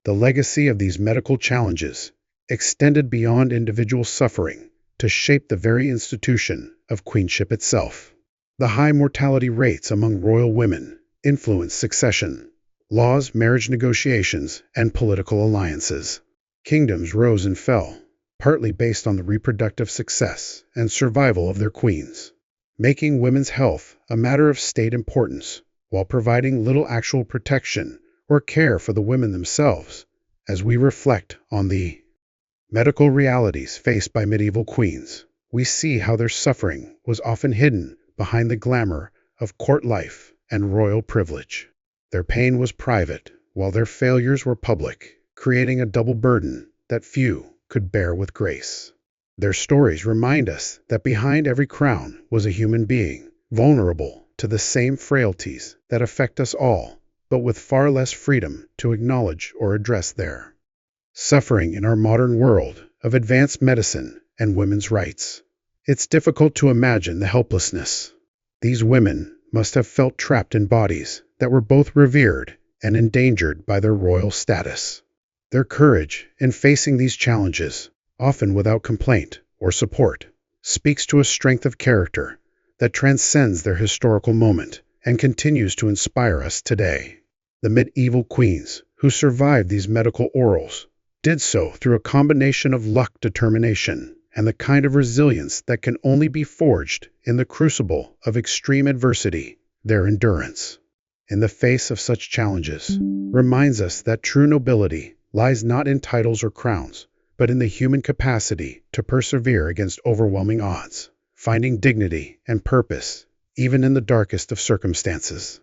A: The legacy of these medical challenges extended beyond individual suffering to shape the very institution of queenship itself. The high mortality rates among royal women influenced succession laws, marriage negotiations, and political alliances. Kingdoms rose and fell, partly based on the reproductive success and survival of their queens, making women's health a matter of state importance, while providing little actual protection or care for the women themselves. As we reflect on the medical realities faced by medieval queens, we see how their suffering was often hidden behind the glamour of court life and royal privilege. Their pain was private, while their failures were public, creating a double burden that few could bear with grace. Their stories remind us that behind every crown was a human being, vulnerable to the same frailties that affect us all, but with far less freedom to acknowledge or address their suffering. In our modern world of advanced medicine and women's rights, it's difficult to imagine the helplessness these women must have felt, trapped in bodies that were both revered and endangered by their royal status. Their courage in facing these challenges, often without complaint or support, speaks to a strength of character that transcends their historical moment and continues to inspire us today. The medieval queens who survived these medical ordeals did so through a combination of luck, determination, and the kind of resilience that can only be forged in the crucible of extreme adversity. Their endurance in the face of such challenges reminds us that true nobility lies not in titles or crowns, but in the human capacity to persevere against overwhelming odds, finding dignity and purpose even in the darkest of circumstances.